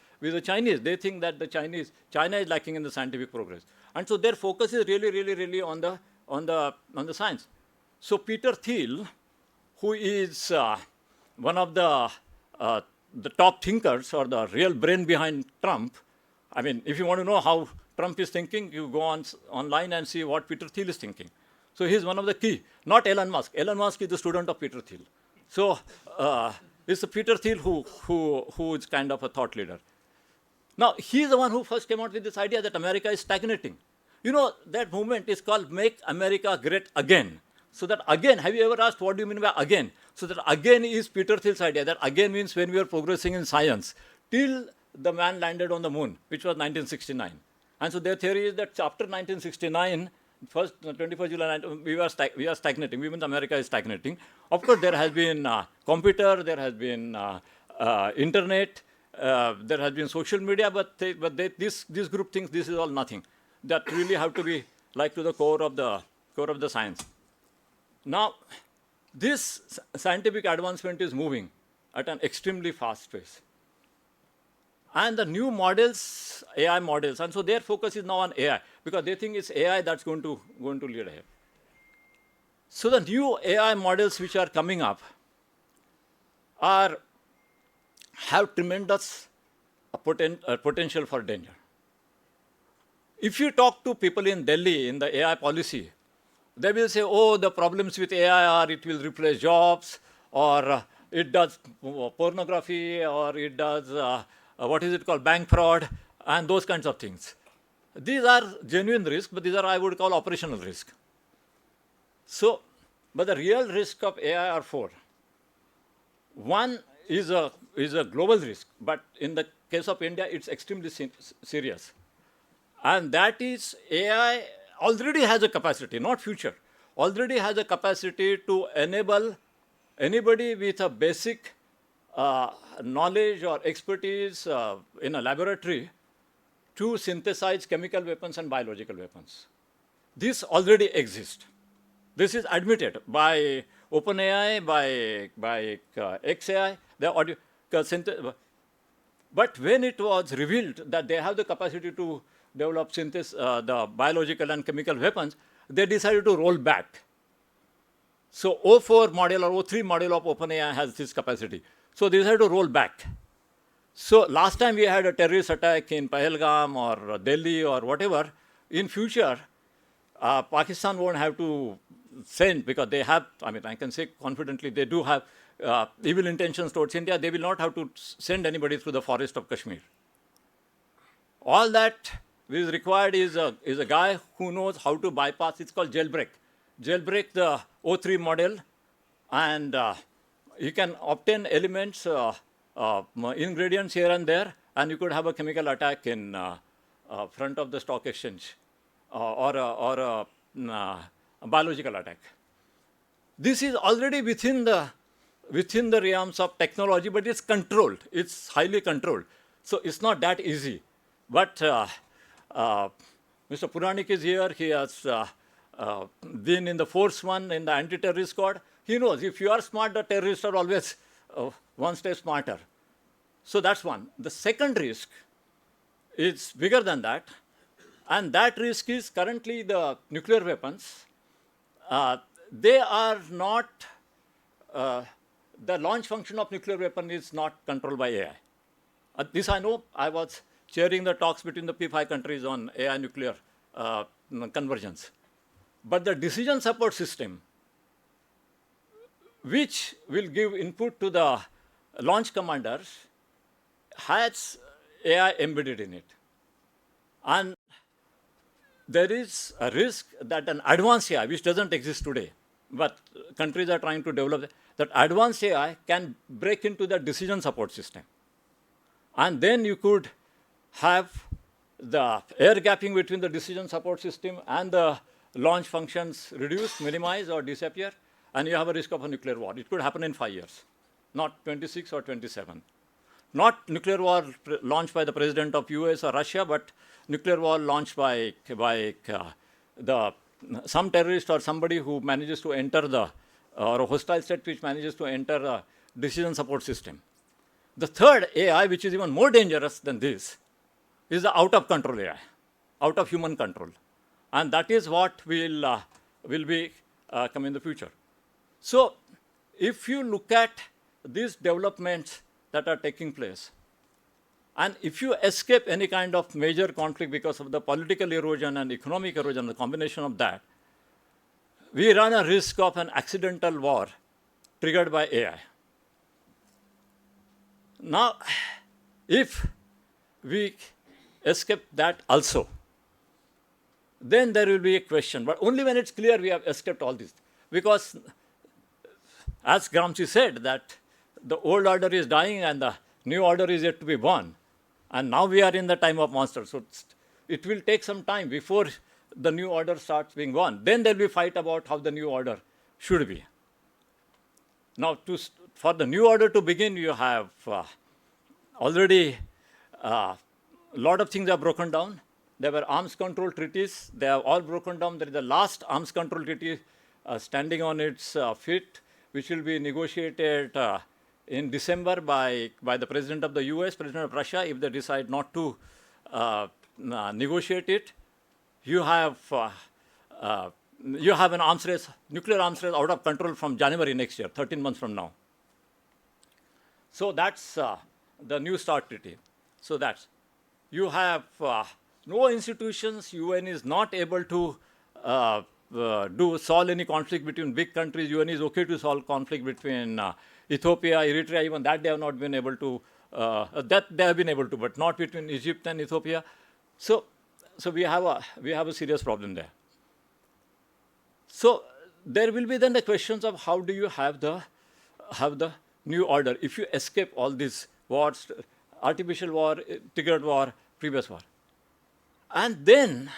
Chinese. They think that China is lacking in the scientific progress. And so their focus is really on the science. So Peter Thiel, who is one of the top thinkers or the real brain behind Trump, I mean, if you want to know how Trump is thinking, you go online and see what Peter Thiel is thinking. So he's one of the key, not Elon Musk. Elon Musk is the student of Peter Thiel. So It's Peter Thiel who is kind of a thought leader. Now, he's the one who first came out with this idea that America is stagnating. You know, that movement is called Make America Great Again. So that again, have you ever asked what do you mean by again? So that again is Peter Thiel's idea. That again means when we are progressing in science till the man landed on the moon, which was 1969. And so their theory is that after 1969, first 21st July, we are stagnating. We mean America is stagnating. Of course, there has been computer, there has been internet, there has been social media, but this group thinks this is all nothing. That really have to be like to the core of the science. Now, this scientific advancement is moving at an extremely fast pace. And the new models, AI models, and so their focus is now on AI, because they think it's AI that's going to lead ahead. So the new AI models which are coming up have tremendous potential for danger. If you talk to people in Delhi in the AI policy, they will say, oh, the problems with AI are it will replace jobs, or it does pornography, or it does, what is it called, bank fraud, and those kinds of things. These are genuine risks, but these are, I would call, operational risk. So, but the real risk of AI are four. One is a global risk, but in the case of India, it's extremely serious. And that is AI already has a capacity, not future, already has a capacity to enable anybody with a basic knowledge or expertise in a laboratory to synthesize chemical weapons and biological weapons. This already exists. This is admitted by OpenAI, by XAI. But when it was revealed that they have the capacity to develop the biological and chemical weapons, they decided to roll back. So O4 model or O3 model of OpenAI has this capacity. So they decided to roll back. So last time we had a terrorist attack in Pahalgam or Delhi or whatever, in future, Pakistan won't have to send, because they have, I mean, I can say confidently, they do have evil intentions towards India. They will not have to send anybody through the forest of Kashmir. All that is required is a guy who knows how to bypass. It's called jailbreak. Jailbreak the O3 model, and you can obtain elements, ingredients here and there, and you could have a chemical attack in front of the stock exchange, or a biological attack. This is already within the realms of technology, but it's controlled. It's highly controlled. So it's not that easy. But Mr. Puranik is here. He has been in the Force One in the anti-terrorist squad. He knows if you are smart, the terrorists are always one step smarter. So that's one. The second risk is bigger than that, and that risk is currently the nuclear weapons. They are not, the launch function of nuclear weapon is not controlled by AI. This I know. I was chairing the talks between the P5 countries on AI nuclear convergence. But the decision support system, which will give input to the launch commanders, has AI embedded in it. And there is a risk that an advanced AI, which doesn't exist today, but countries are trying to develop, that advanced AI can break into the decision support system. And then you could have the air gapping between the decision support system and the launch functions reduced, minimized, or disappear, and you have a risk of a nuclear war. It could happen in 5 years, not 26 or 27. Not nuclear war launched by the president of US or Russia, but nuclear war launched by some terrorist or somebody who manages to enter or a hostile state which manages to enter the decision support system. The third AI, which is even more dangerous than this, is the out of control AI, out of human control. And that is what will be come in the future. So if you look at these developments that are taking place, and if you escape any kind of major conflict because of the political erosion and economic erosion, the combination of that, we run a risk of an accidental war triggered by AI. Now, if we escape that also, then there will be a question. But only when it's clear we have escaped all this. Because, as Gramsci said, that the old order is dying and the new order is yet to be born. And now we are in the time of monsters. So it will take some time before the new order starts being born. Then there will be fight about how the new order should be. Now, for the new order to begin, you have already a lot of things are broken down. There were arms control treaties. They have all broken down. There is the last arms control treaty standing on its feet, which will be negotiated in December by the President of the US, President of Russia, if they decide not to negotiate it. You have an arms race, nuclear arms race out of control from January next year, 13 months from now. So that's the New START treaty. So that's, you have no institutions, UN is not able to solve any conflict between big countries. UN is okay to solve conflict between Ethiopia, Eritrea, even that they have not been able to, that they have been able to, but not between Egypt and Ethiopia. So we have a serious problem there. So there will be then the questions of how do you have the new order if you escape all these wars, artificial war, triggered war, previous war. And then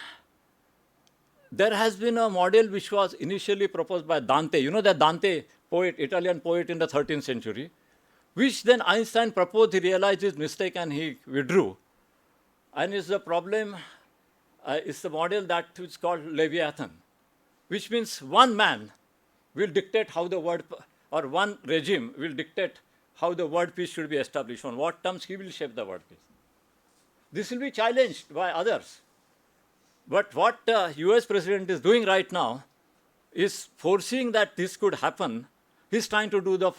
there has been a model which was initially proposed by Dante. You know that Dante, poet, Italian poet in the 13th century, which then Einstein proposed, he realized his mistake and he withdrew. And it's the problem, it's the model that is called Leviathan, which means one man will dictate how the word, or one regime will dictate how the world peace should be established, on what terms he will shape the world peace. This will be challenged by others. But what US president is doing right now is foreseeing that this could happen. He's trying to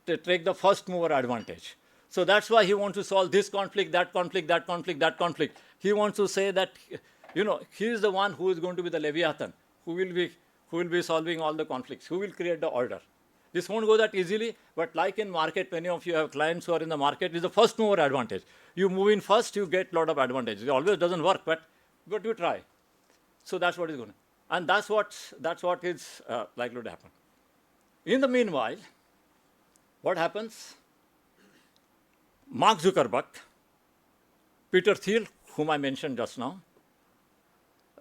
take the first mover advantage. So that's why he wants to solve this conflict, that conflict, that conflict, that conflict. He wants to say that, he is the one who is going to be the Leviathan, who will be solving all the conflicts, who will create the order. This won't go that easily, but like in market, many of you have clients who are in the market, it's the first mover advantage. You move in first, you get a lot of advantage. It always doesn't work, but you try. So that's what is going to, and that's what is likely to happen. In the meanwhile, what happens? Mark Zuckerberg, Peter Thiel, whom I mentioned just now,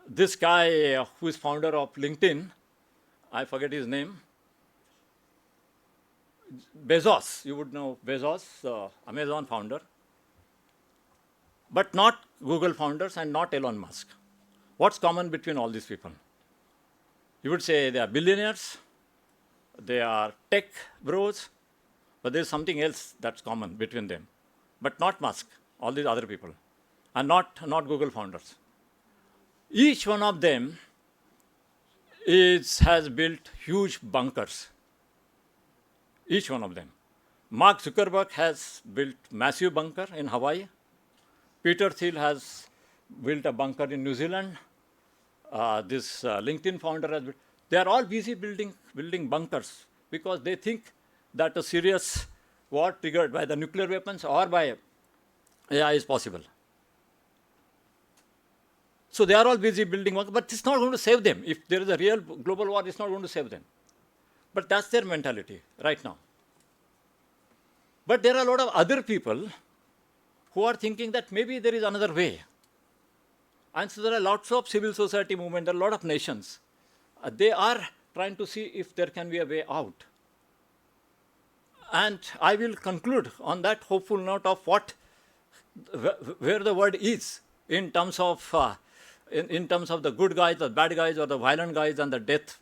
this guy who is founder of LinkedIn, I forget his name, Bezos, you would know Bezos, Amazon founder, but not Google founders and not Elon Musk. What's common between all these people? You would say they are billionaires, they are tech bros, but there's something else that's common between them. But not Musk, all these other people, and not Google founders. Each one of them has built huge bunkers. Each one of them. Mark Zuckerberg has built massive bunker in Hawaii. Peter Thiel has built a bunker in New Zealand. This LinkedIn founder has built. They are all busy building bunkers because they think that a serious war triggered by the nuclear weapons or by AI is possible. So they are all busy building bunkers, but it's not going to save them. If there is a real global war, it's not going to save them. But that's their mentality right now. But there are a lot of other people who are thinking that maybe there is another way. And so there are lots of civil society movement, there are a lot of nations. They are trying to see if there can be a way out. And I will conclude on that hopeful note of where the world is in terms of the good guys, the bad guys, or the violent guys, and the death.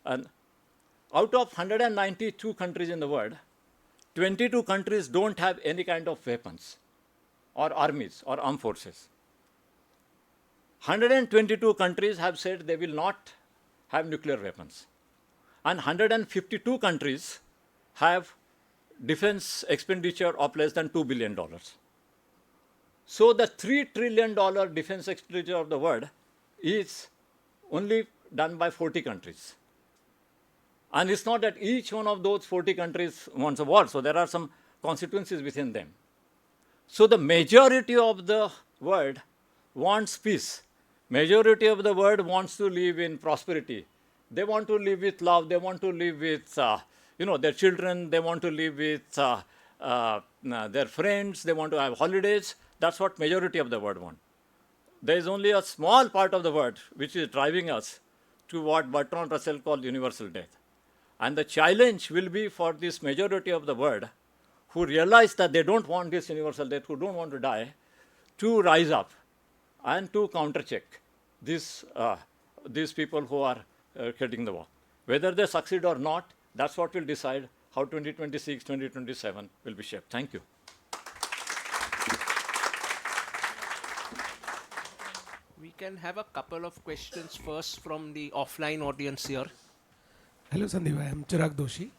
And out of 192 countries in the world, 22 countries don't have any kind of weapons, or armies, or armed forces. 122 countries have said they will not have nuclear weapons. And 152 countries have defense expenditure of less than $2 billion. So the $3 trillion defense expenditure of the world is only done by 40 countries. And it's not that each one of those 40 countries wants a war. So there are some constituencies within them. So the majority of the world wants peace. Majority of the world wants to live in prosperity. They want to live with love. They want to live with, their children. They want to live with their friends. They want to have holidays. That's what majority of the world want. There is only a small part of the world which is driving us to what Bertrand Russell called universal death. And the challenge will be for this majority of the world who realize that they don't want this universal death, who don't want to die, to rise up and to countercheck these people who are heading the war. Whether they succeed or not, that's what will decide how 2026, 2027 will be shaped. Thank you.
We can have a couple of questions first from the offline audience here.
Hello Sandeep, I am Chirag Doshi.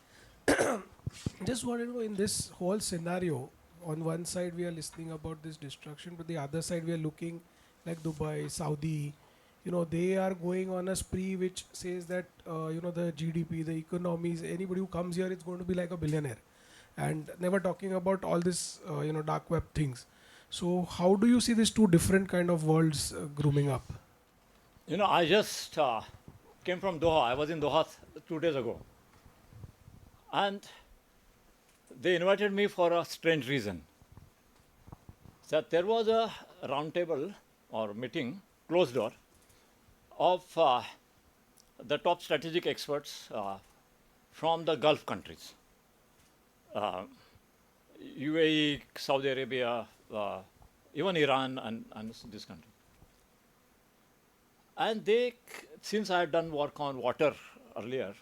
Just wanted to know, in this whole scenario, on one side we are listening about this destruction, but the other side we are looking like Dubai, Saudi, they are going on a spree which says that, the GDP, the economies, anybody who comes here is going to be like a billionaire. And never talking about all this, dark web things. So how do you see these two different kind of worlds grooming up?
I just came from Doha. I was in Doha 2 days ago. And they invited me for a strange reason. That there was a roundtable or meeting, closed door, of the top strategic experts from the Gulf countries. UAE, Saudi Arabia, even Iran and this country. And since I had done work on water earlier,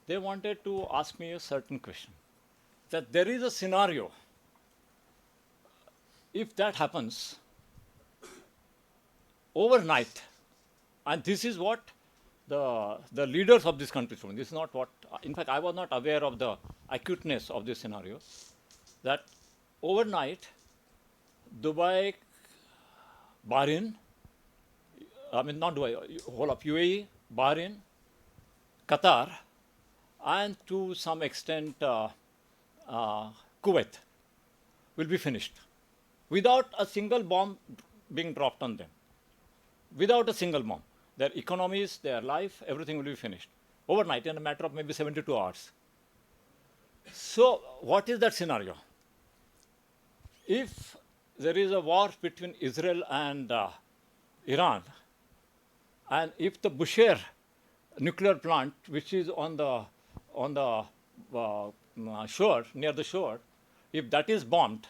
they wanted to ask me a certain question. That there is a scenario, if that happens overnight, and this is what the leaders of this country told me. This is not what, in fact, I was not aware of the acuteness of this scenario, that overnight, Dubai, Bahrain, not Dubai, whole of UAE, Bahrain, Qatar, and to some extent Kuwait will be finished without a single bomb being dropped on them. Without a single bomb. Their economies, their life, everything will be finished overnight in a matter of maybe 72 hours. So what is that scenario? If there is a war between Israel and Iran, and if the Bushehr nuclear plant, which is on the shore, near the shore, if that is bombed,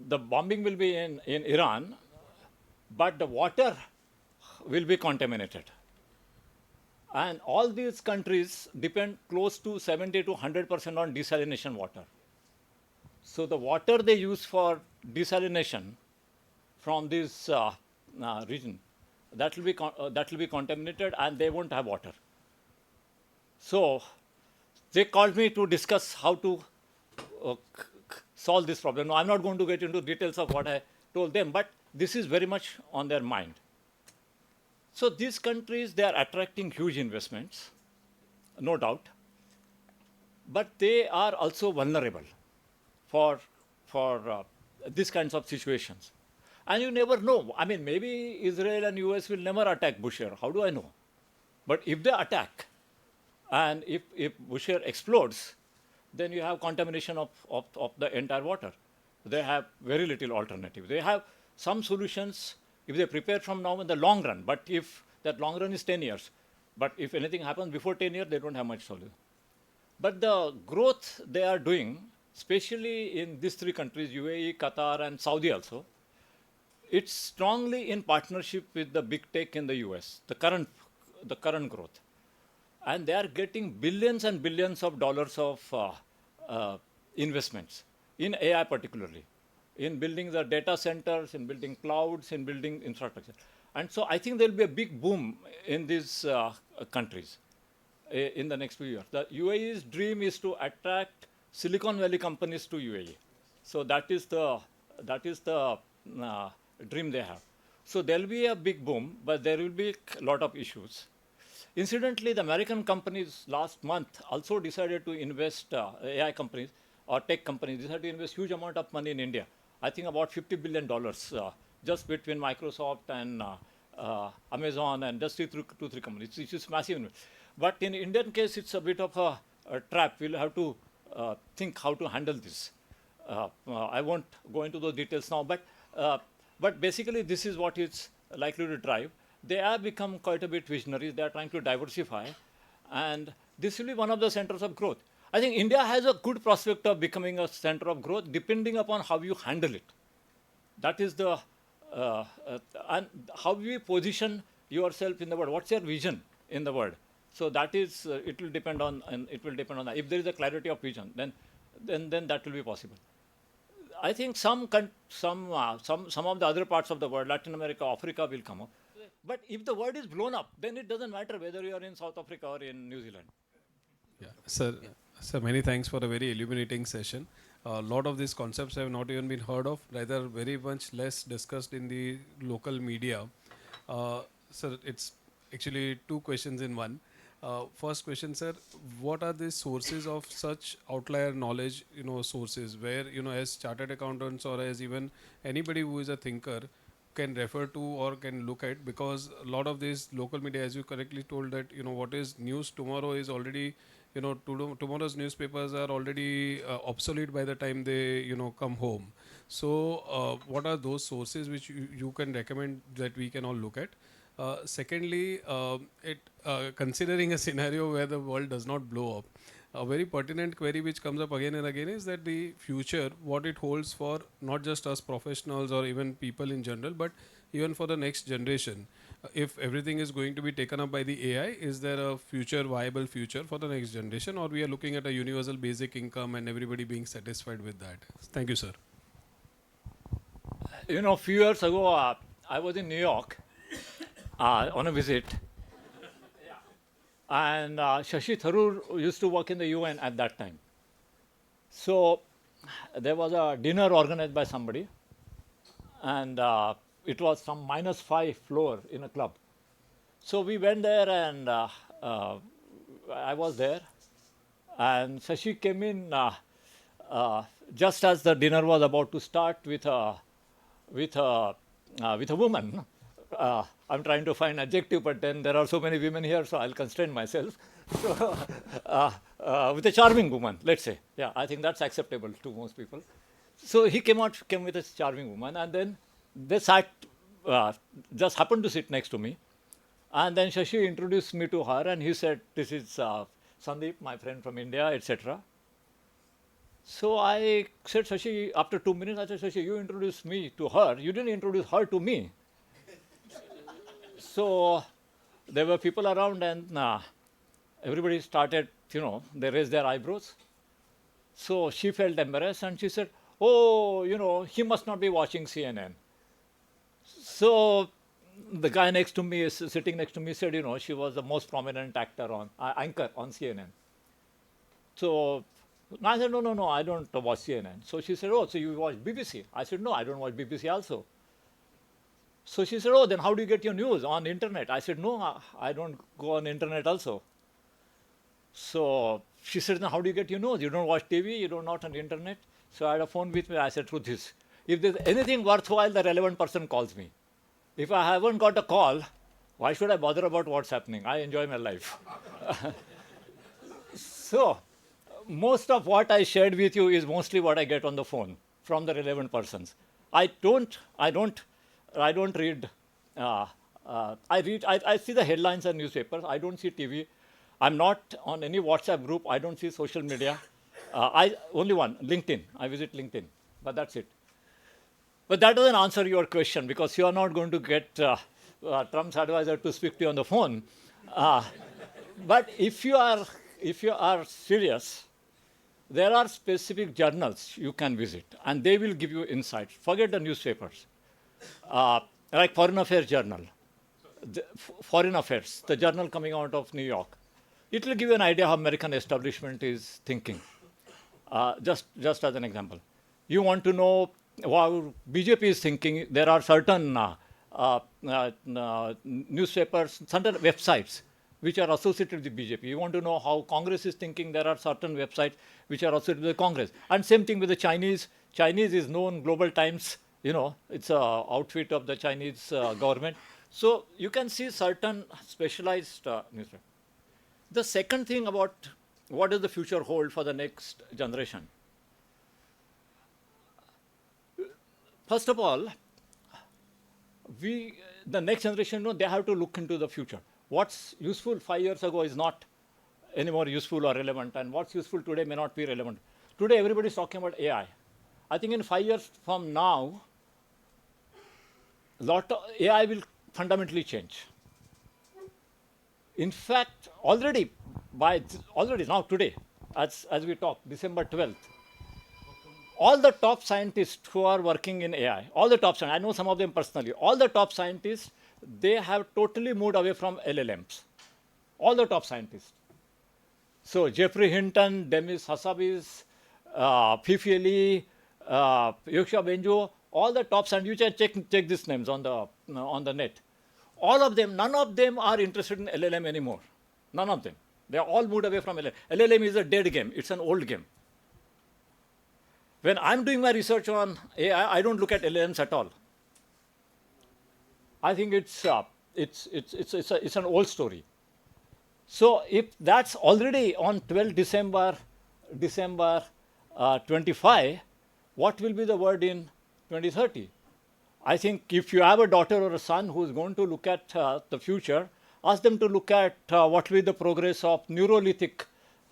the bombing will be in Iran, but the water will be contaminated. And all these countries depend close to 70 to 100% on desalination water. So the water they use for desalination from this region, that will be contaminated, and they won't have water. So they called me to discuss how to solve this problem. Now, I'm not going to get into details of what I told them, but this is very much on their mind. So these countries, they are attracting huge investments, no doubt, but they are also vulnerable for these kinds of situations. And you never know. I mean, maybe Israel and US will never attack Bushehr. How do I know? But if they attack, and if Bushehr explodes, then you have contamination of the entire water. They have very little alternative. They have some solutions if they prepare from now in the long run. But if that long run is 10 years, but if anything happens before 10 years, they don't have much solution. But the growth they are doing, especially in these three countries, UAE, Qatar, and Saudi also, it's strongly in partnership with the big tech in the US, the current growth. And they are getting billions and billions of dollars of investments in AI particularly, in building the data centers, in building clouds, in building infrastructure. And so I think there will be a big boom in these countries in the next few years. The UAE's dream is to attract Silicon Valley companies to UAE. So that is the dream they have. So there will be a big boom, but there will be a lot of issues. Incidentally, the American companies last month also decided to invest, AI companies or tech companies decided to invest huge amount of money in India. I think about $50 billion just between Microsoft and Amazon and just two, three companies. It's just massive. But in Indian case, it's a bit of a trap. We'll have to think how to handle this. I won't go into those details now, but basically this is what is likely to drive. They have become quite a bit visionaries. They are trying to diversify, and this will be one of the centers of growth. I think India has a good prospect of becoming a center of growth, depending upon how you handle it. That is the and how you position yourself in the world. What's your vision in the world? So that is it will depend on, and it will depend on that. If there is a clarity of vision, then that will be possible. I think some of the other parts of the world, Latin America, Africa, will come up. But if the world is blown up, then it doesn't matter whether you are in South Africa or in New Zealand.
Yeah, sir. Sir, many thanks for a very illuminating session. A lot of these concepts have not even been heard of, rather very much less discussed in the local media. Sir, it's actually two questions in one. First question, sir, what are the sources of such outlier knowledge, sources where, as chartered accountants or as even anybody who is a thinker can refer to or can look at, because a lot of these local media, as you correctly told, that, what is news tomorrow is already, tomorrow's newspapers are already obsolete by the time they, come home. So what are those sources which you can recommend that we can all look at? Secondly, considering a scenario where the world does not blow up, a very pertinent query which comes up again and again is that the future, what it holds for not just us professionals or even people in general, but even for the next generation. If everything is going to be taken up by the AI, is there a viable future for the next generation, or we are looking at a universal basic income and everybody being satisfied with that? Thank you, sir.
A few years ago, I was in New York on a visit. And Shashi Tharoor used to work in the UN at that time. So there was a dinner organized by somebody, and it was some -5 floor in a club. So we went there, and I was there, and Shashi came in just as the dinner was about to start with a woman. I'm trying to find adjective, but then there are so many women here, so I'll constrain myself. So, with a charming woman, let's say. Yeah, I think that's acceptable to most people. So he came with a charming woman, and then they sat, just happened to sit next to me. And then Shashi introduced me to her, and he said, "This is Sundeep, my friend from India, etc." So I said, Shashi, after 2 minutes, I said, Shashi, you introduced me to her. You didn't introduce her to me. So there were people around, and everybody started, they raised their eyebrows. So she felt embarrassed, and she said, "Oh, he must not be watching CNN." So the guy next to me, sitting next to me, said, she was the most prominent anchor on CNN. So I said, no, I don't watch CNN. So she said, "Oh, so you watch BBC?" I said, "No, I don't watch BBC also." So she said, "Oh, then how do you get your news? On internet?" I said, "No, I don't go on internet also." So she said, "Now how do you get your news? You don't watch TV, you don't not on the internet?" So I had a phone with me. I said, "Truth is, if there's anything worthwhile, the relevant person calls me. If I haven't got a call, why should I bother about what's happening? I enjoy my life." So most of what I shared with you is mostly what I get on the phone from the relevant persons. I don't read. I see the headlines and newspapers. I don't see TV. I'm not on any WhatsApp group. I don't see social media. Only one, LinkedIn. I visit LinkedIn, but that's it. But that doesn't answer your question, because you are not going to get Trump's advisor to speak to you on the phone. But if you are serious, there are specific journals you can visit, and they will give you insights. Forget the newspapers. Like Foreign Affairs Journal, Foreign Affairs, the journal coming out of New York. It will give you an idea how American establishment is thinking. Just as an example. You want to know how BJP is thinking, there are certain newspapers, certain websites which are associated with the BJP. You want to know how Congress is thinking, there are certain websites which are associated with the Congress. And same thing with the Chinese. Chinese is known, Global Times, it's a outfit of the Chinese government. So you can see certain specialized newspaper. The second thing about what does the future hold for the next generation? First of all, the next generation, they have to look into the future. What's useful 5 years ago is not anymore useful or relevant, and what's useful today may not be relevant. Today, everybody is talking about AI. I think in 5 years from now, AI will fundamentally change. In fact, already now today, as we talk, December 12th, all the top scientists who are working in AI, all the top scientists, I know some of them personally, all the top scientists, they have totally moved away from LLMs. All the top scientists. So Jeffrey Hinton, Demis Hassabis, Fifi Lee, Yoshua Benjo, all the top scientists, you can check these names on the net. All of them, none of them are interested in LLM anymore. None of them. They are all moved away from LLM. LLM is a dead game. It's an old game. When I'm doing my research on AI, I don't look at LLMs at all. I think it's an old story. So if that's already on 12 December 25, what will be the word in 2030? I think if you have a daughter or a son who is going to look at the future, ask them to look at what will be the progress of neurolithic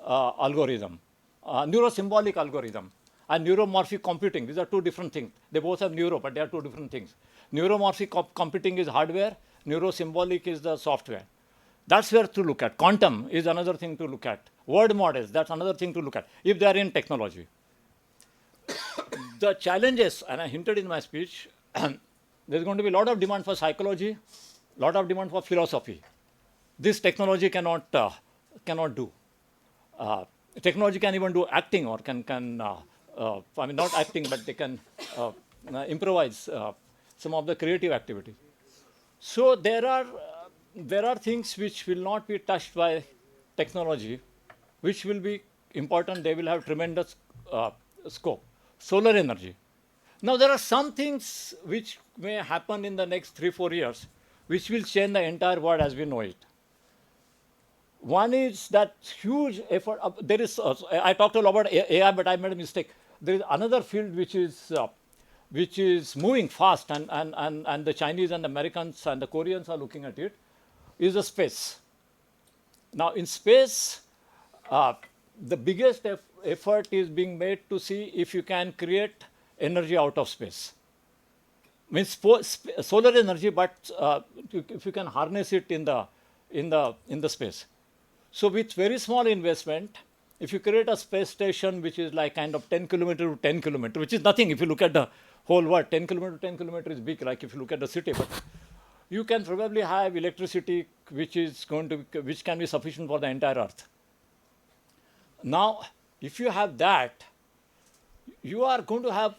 algorithm, neurosymbolic algorithm, and neuromorphic computing. These are two different things. They both have neuro, but they are two different things. Neuromorphic computing is hardware, neurosymbolic is the software. That's where to look at. Quantum is another thing to look at. Word models, that's another thing to look at, if they are in technology. The challenges, and I hinted in my speech, there's going to be a lot of demand for psychology, a lot of demand for philosophy. This technology cannot do. Technology can even do acting, or not acting, but they can improvise some of the creative activities. So there are things which will not be touched by technology, which will be important. They will have tremendous scope. Solar energy. Now there are some things which may happen in the next 3-4 years, which will change the entire world as we know it. One is that huge effort. I talked a lot about AI, but I made a mistake. There is another field which is moving fast, and the Chinese and the Americans and the Koreans are looking at it, is the space. Now in space, the biggest effort is being made to see if you can create energy out of space. Means solar energy, but if you can harness it in the space. So with very small investment, if you create a space station which is like kind of 10 kilometer to 10 kilometer, which is nothing if you look at the whole world, 10 kilometer to 10 kilometer is big, like if you look at the city, but you can probably have electricity which can be sufficient for the entire earth. Now, if you have that, you are going to have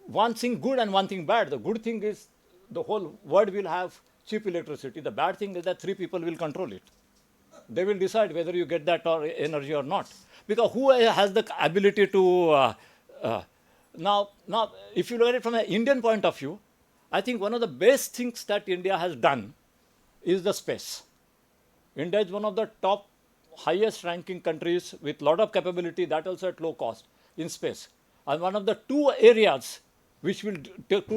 one thing good and one thing bad. The good thing is the whole world will have cheap electricity. The bad thing is that 3 people will control it. They will decide whether you get that energy or not. Because who has the ability to... Now, if you look at it from an Indian point of view, I think one of the best things that India has done is the space. India is one of the top highest ranking countries with a lot of capability, that also at low cost, in space. And one of the two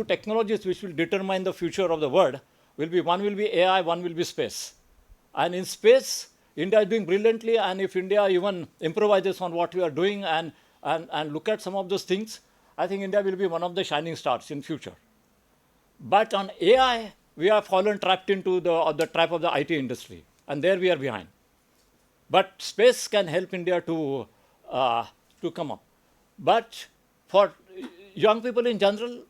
technologies which will determine the future of the world one will be AI, one will be space. And in space, India is doing brilliantly, and if India even improvises on what we are doing and look at some of those things, I think India will be one of the shining stars in future. But on AI, we have trapped into the trap of the IT industry, and there we are behind. But space can help India to come up. But for young people in general,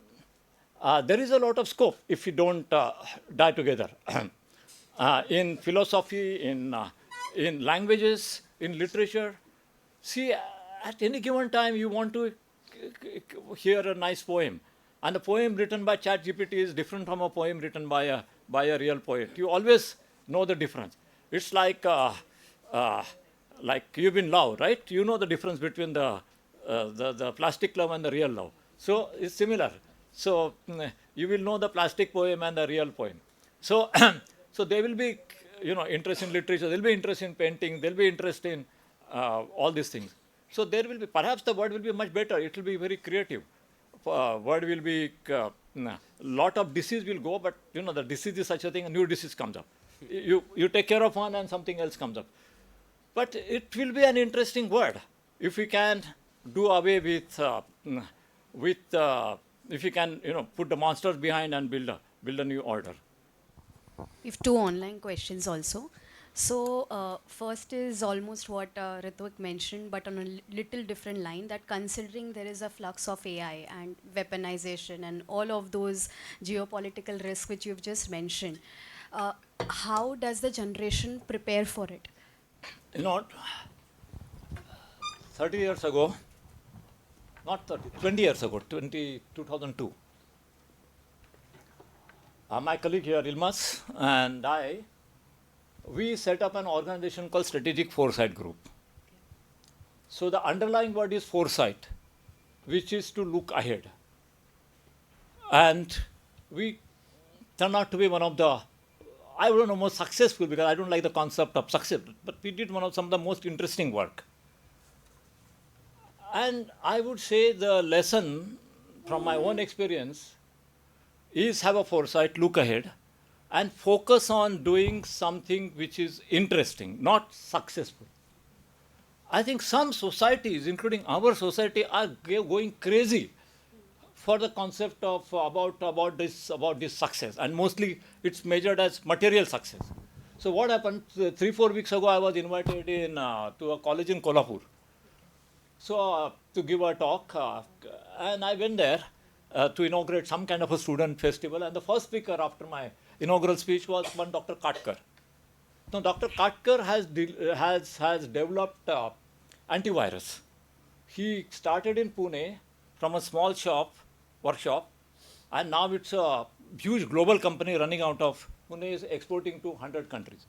there is a lot of scope if you don't die together. In philosophy, in languages, in literature. See, at any given time, you want to hear a nice poem. And a poem written by ChatGPT is different from a poem written by a real poet. You always know the difference. It's like you've in love, right? You know the difference between the plastic love and the real love. So it's similar. So you will know the plastic poem and the real poem. So so they will be, interest in literature. They'll be interested in painting. They'll be interested in all these things. So there will be, perhaps the word will be much better. It will be very creative. Word will be, lot of disease will go, but the disease is such a thing, a new disease comes up. You take care of one and something else comes up. But it will be an interesting word if we can do away if we can, put the monsters behind and build a new order.
We have two online questions also. So first is almost what Ritvik mentioned, but on a little different line, that considering there is a flux of AI and weaponization and all of those geopolitical risks which you've just mentioned, how does the generation prepare for it?
30 years ago, not 30, 20 years ago, 2002, my colleague here, Ilmas, and we set up an organization called Strategic Foresight Group. So the underlying word is foresight, which is to look ahead. And we turned out to be one of the, I don't know, most successful, because I don't like the concept of success, but we did some of the most interesting work. And I would say the lesson from my own experience is have a foresight, look ahead, and focus on doing something which is interesting, not successful. I think some societies, including our society, are going crazy for the concept of about this success, and mostly it's measured as material success. So what happened? 3-4 weeks ago, I was invited to a college in Kolhapur. So to give a talk, and I went there to inaugurate some kind of a student festival. And the first speaker after my inaugural speech was one Dr. Katkar. Now, Dr. Katkar has developed antivirus. He started in Pune from a small workshop, and now it's a huge global company running out of Pune, is exporting to 100 countries.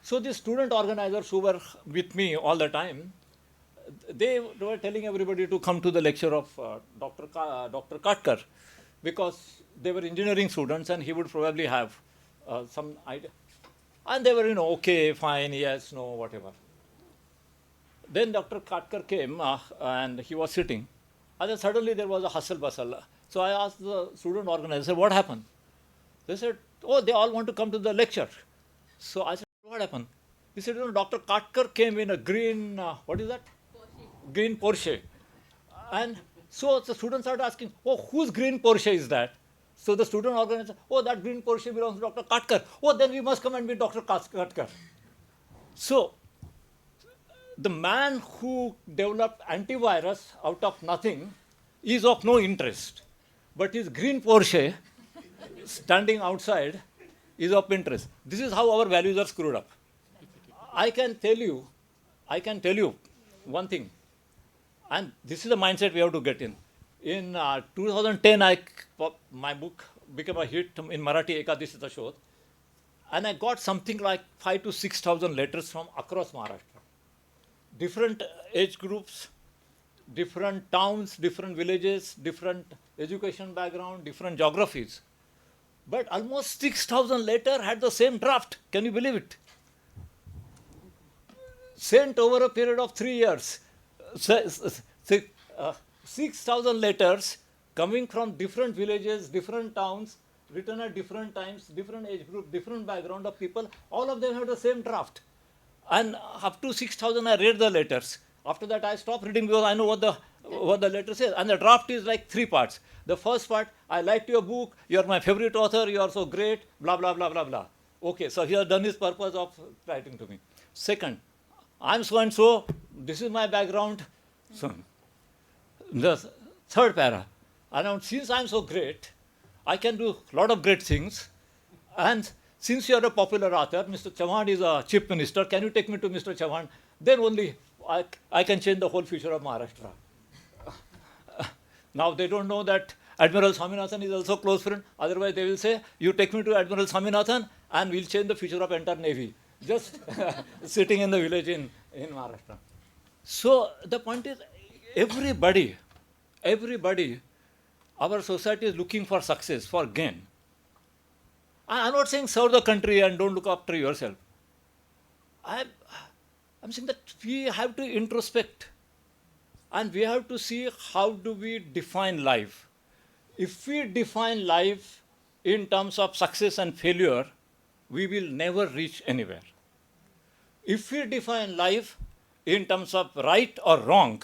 So the student organizers who were with me all the time, they were telling everybody to come to the lecture of Dr. Katkar, because they were engineering students and he would probably have some idea. And they were, okay, fine, yes, no, whatever. Then Dr. Katkar came and he was sitting. And then suddenly there was a hustle bustle. So I asked the student organizer, what happened? They said, oh, they all want to come to the lecture. So I said, what happened? He said, Dr. Katkar came in a green, what is that? Green Porsche. And so the students started asking, oh, whose green Porsche is that? So the student organizer said, oh, that green Porsche belongs to Dr. Katkar. Oh, then we must come and meet Dr. Katkar. So the man who developed antivirus out of nothing is of no interest. But his green Porsche standing outside is of interest. This is how our values are screwed up. I can tell you one thing. And this is the mindset we have to get in. In 2010, my book became a hit in Marathi, Ekadishita Shodh. And I got something like 5,000 to 6,000 letters from across Maharashtra. Different age groups, different towns, different villages, different education background, different geographies. But almost 6,000 letters had the same draft. Can you believe it? Sent over a period of 3 years. 6,000 letters coming from different villages, different towns, written at different times, different age group, different background of people. All of them had the same draft. And up to 6,000 I read the letters. After that I stopped reading because I know what the letter says. And the draft is like 3 parts. The first part, I liked your book, you are my favorite author, you are so great, blah, blah, blah, blah, blah. Okay, so he has done his purpose of writing to me. Second, I'm so and so, this is my background. So, the third para, and since I'm so great, I can do a lot of great things. And since you are a popular author, Mr. Chauhan is a chief minister, can you take me to Mr. Chauhan? Then only I can change the whole future of Maharashtra. Now they don't know that Admiral Swaminathan is also a close friend. Otherwise they will say, you take me to Admiral Swaminathan and we'll change the future of entire Navy. just sitting in the village in Maharashtra. So the point is, everybody, our society is looking for success, for gain. I'm not saying serve the country and don't look after yourself. I'm saying that we have to introspect and we have to see how do we define life. If we define life in terms of success and failure, we will never reach anywhere. If we define life in terms of right or wrong,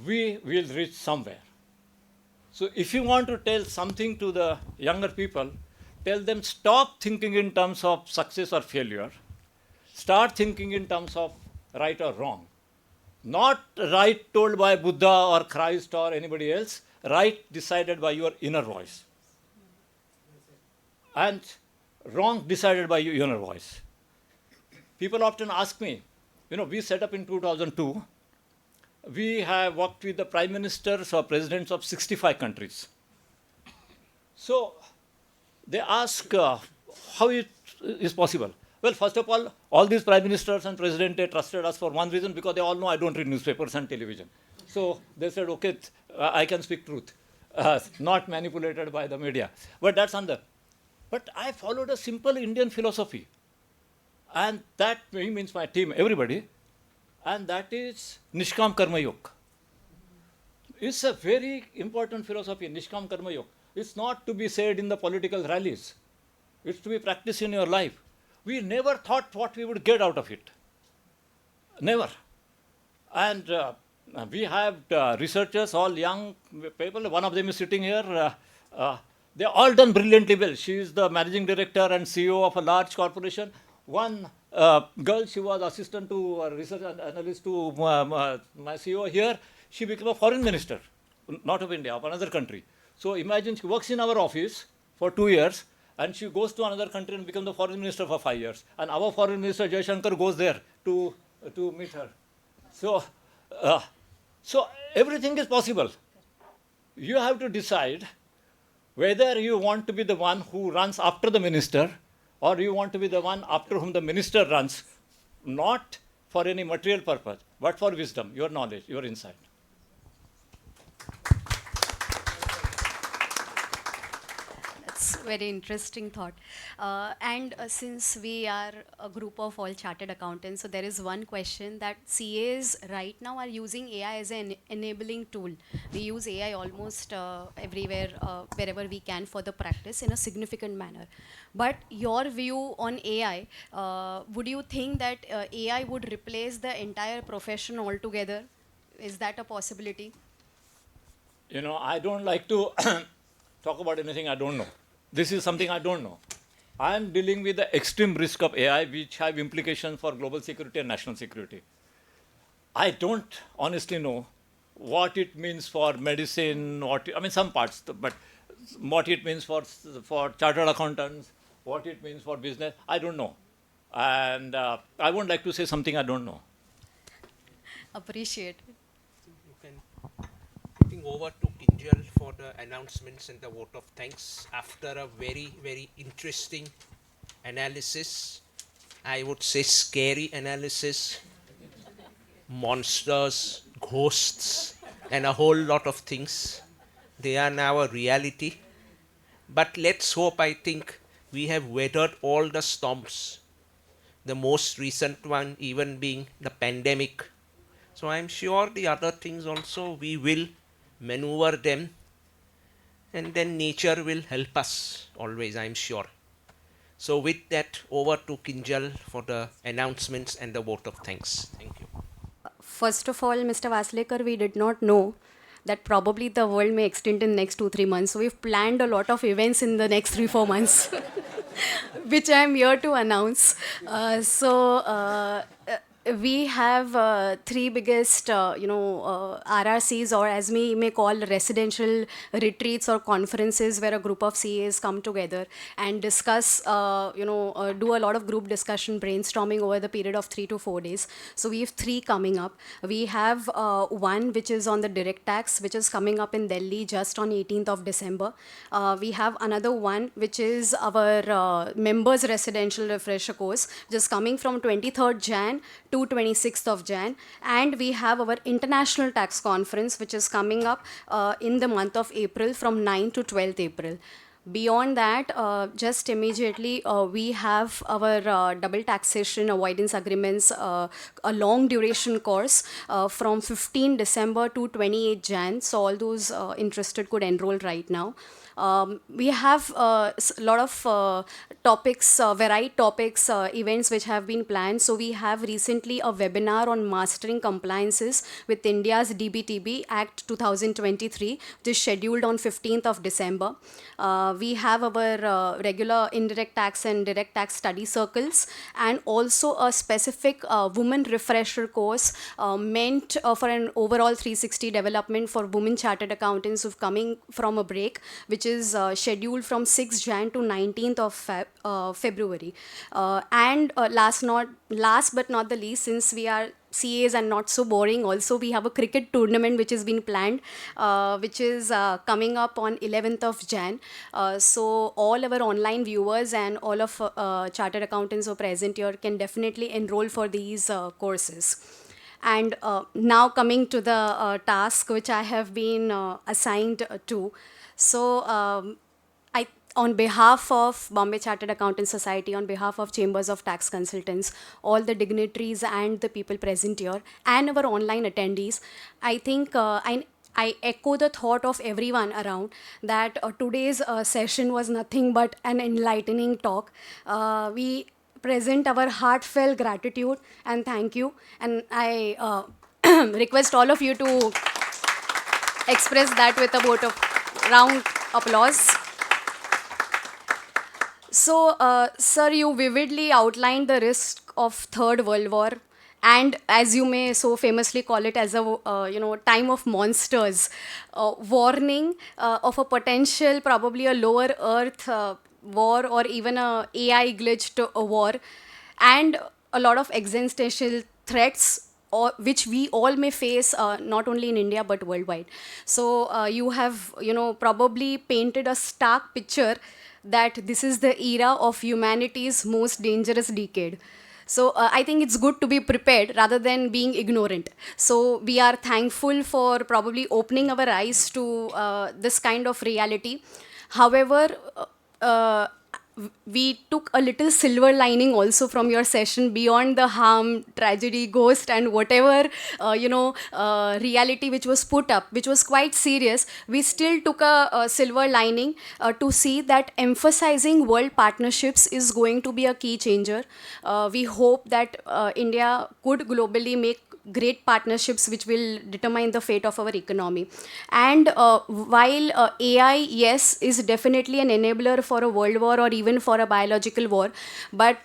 we will reach somewhere. So if you want to tell something to the younger people, tell them stop thinking in terms of success or failure. Start thinking in terms of right or wrong. Not right told by Buddha or Christ or anybody else, right decided by your inner voice. And wrong decided by your inner voice. People often ask me, we set up in 2002, we have worked with the prime ministers or presidents of 65 countries. So they ask how it is possible. Well, first of all these prime ministers and presidents, they trusted us for one reason, because they all know I don't read newspapers and television. So they said, okay, I can speak truth, not manipulated by the media. But that's under. But I followed a simple Indian philosophy. And that means my team, everybody. And that is Nishkam Karma Yoga. It's a very important philosophy, Nishkam Karma Yoga. It's not to be said in the political rallies. It's to be practiced in your life. We never thought what we would get out of it. Never. And we have researchers, all young people. One of them is sitting here. They're all done brilliantly well. She is the managing director and CEO of a large corporation. One girl, she was assistant to research analyst to my CEO here. She became a foreign minister, not of India, of another country. So imagine she works in our office for 2 years, and she goes to another country and becomes the foreign minister for 5 years. And our foreign minister, Jaishankar, goes there to meet her. So everything is possible. You have to decide whether you want to be the one who runs after the minister, or you want to be the one after whom the minister runs, not for any material purpose, but for wisdom, your knowledge, your insight.
That's very interesting thought. And since we are a group of all chartered accountants, so there is one question that CAs right now are using AI as an enabling tool. We use AI almost everywhere, wherever we can for the practice in a significant manner. But your view on AI, would you think that AI would replace the entire profession altogether? Is that a possibility?
I don't like to talk about anything I don't know. This is something I don't know. I am dealing with the extreme risk of AI, which have implications for global security and national security. I don't honestly know what it means for medicine, some parts, but what it means for chartered accountants, what it means for business, I don't know. And I won't like to say something I don't know.
Appreciate it.
You can putting over to Kinjal for the announcements and the vote of thanks after a very, very interesting analysis. I would say scary analysis, monsters, ghosts, and a whole lot of things. They are now a reality. But let's hope, I think, we have weathered all the storms. The most recent one even being the pandemic. So I'm sure the other things also we will maneuver them, and then nature will help us always, I'm sure. So with that, over to Kinjal for the announcements and the vote of thanks. Thank you.
First of all, Mr. Waslekar, we did not know that probably the world may extend in next 2-3 months. So we've planned a lot of events in the next 3-4 months, which I am here to announce. we have three biggest, RRCs, or as we may call residential retreats or conferences, where a group of CAs come together and discuss, do a lot of group discussion, brainstorming over the period of 3 to 4 days. So we have three coming up. We have one which is on the direct tax, which is coming up in Delhi just on 18th of December. We have another one which is our members residential refresher course, which is coming from 23rd Jan to 26th of Jan. And we have our international tax conference, which is coming up in the month of April from 9 to 12th April. Beyond that, just immediately, we have our double taxation avoidance agreements, a long duration course from 15 December to 28 Jan. So all those interested could enroll right now. We have a lot of topics, varied topics, events which have been planned. So we have recently a webinar on mastering compliances with India's DBTB Act 2023, which is scheduled on 15th of December. We have our regular indirect tax and direct tax study circles, and also a specific women refresher course meant for an overall 360 development for women chartered accountants who've coming from a break, which is scheduled from 6th Jan to 19th of February. And last but not the least, since we are CAs and not so boring, also we have a cricket tournament which has been planned, which is coming up on 11th of Jan. So all our online viewers and all of chartered accountants who are present here can definitely enroll for these courses. And now coming to the task which I have been assigned to. So on behalf of Bombay Chartered Accountants Society, on behalf of Chambers of Tax Consultants, all the dignitaries and the people present here, and our online attendees, I think I echo the thought of everyone around that today's session was nothing but an enlightening talk. We present our heartfelt gratitude and thank you. And I request all of you to express that with a vote of round applause. So, sir, you vividly outlined the risk of Third World War, and as you may so famously call it, as a time of monsters, warning of a potential, probably a lower Earth war, or even a AI glitched war, and a lot of existential threats, which we all may face, not only in India but worldwide. So you have probably painted a stark picture that this is the era of humanity's most dangerous decade. So I think it's good to be prepared rather than being ignorant. So we are thankful for probably opening our eyes to this kind of reality. However, we took a little silver lining also from your session, beyond the harm, tragedy, ghost, and whatever reality which was put up, which was quite serious. We still took a silver lining to see that emphasizing world partnerships is going to be a key changer. We hope that India could globally make great partnerships which will determine the fate of our economy. And while AI, yes, is definitely an enabler for a world war or even for a biological war, but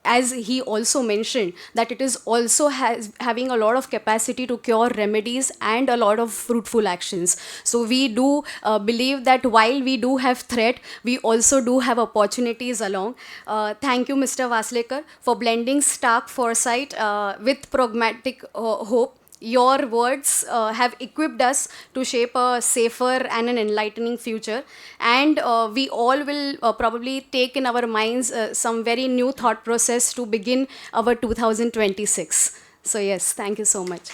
as he also mentioned, that it is also having a lot of capacity to cure remedies and a lot of fruitful actions. So we do believe that while we do have threat, we also do have opportunities along. Thank you, Mr. Waslekar, for blending stark foresight with pragmatic hope. Your words have equipped us to shape a safer and an enlightening future. And we all will probably take in our minds some very new thought process to begin our 2026. So yes, thank you so much.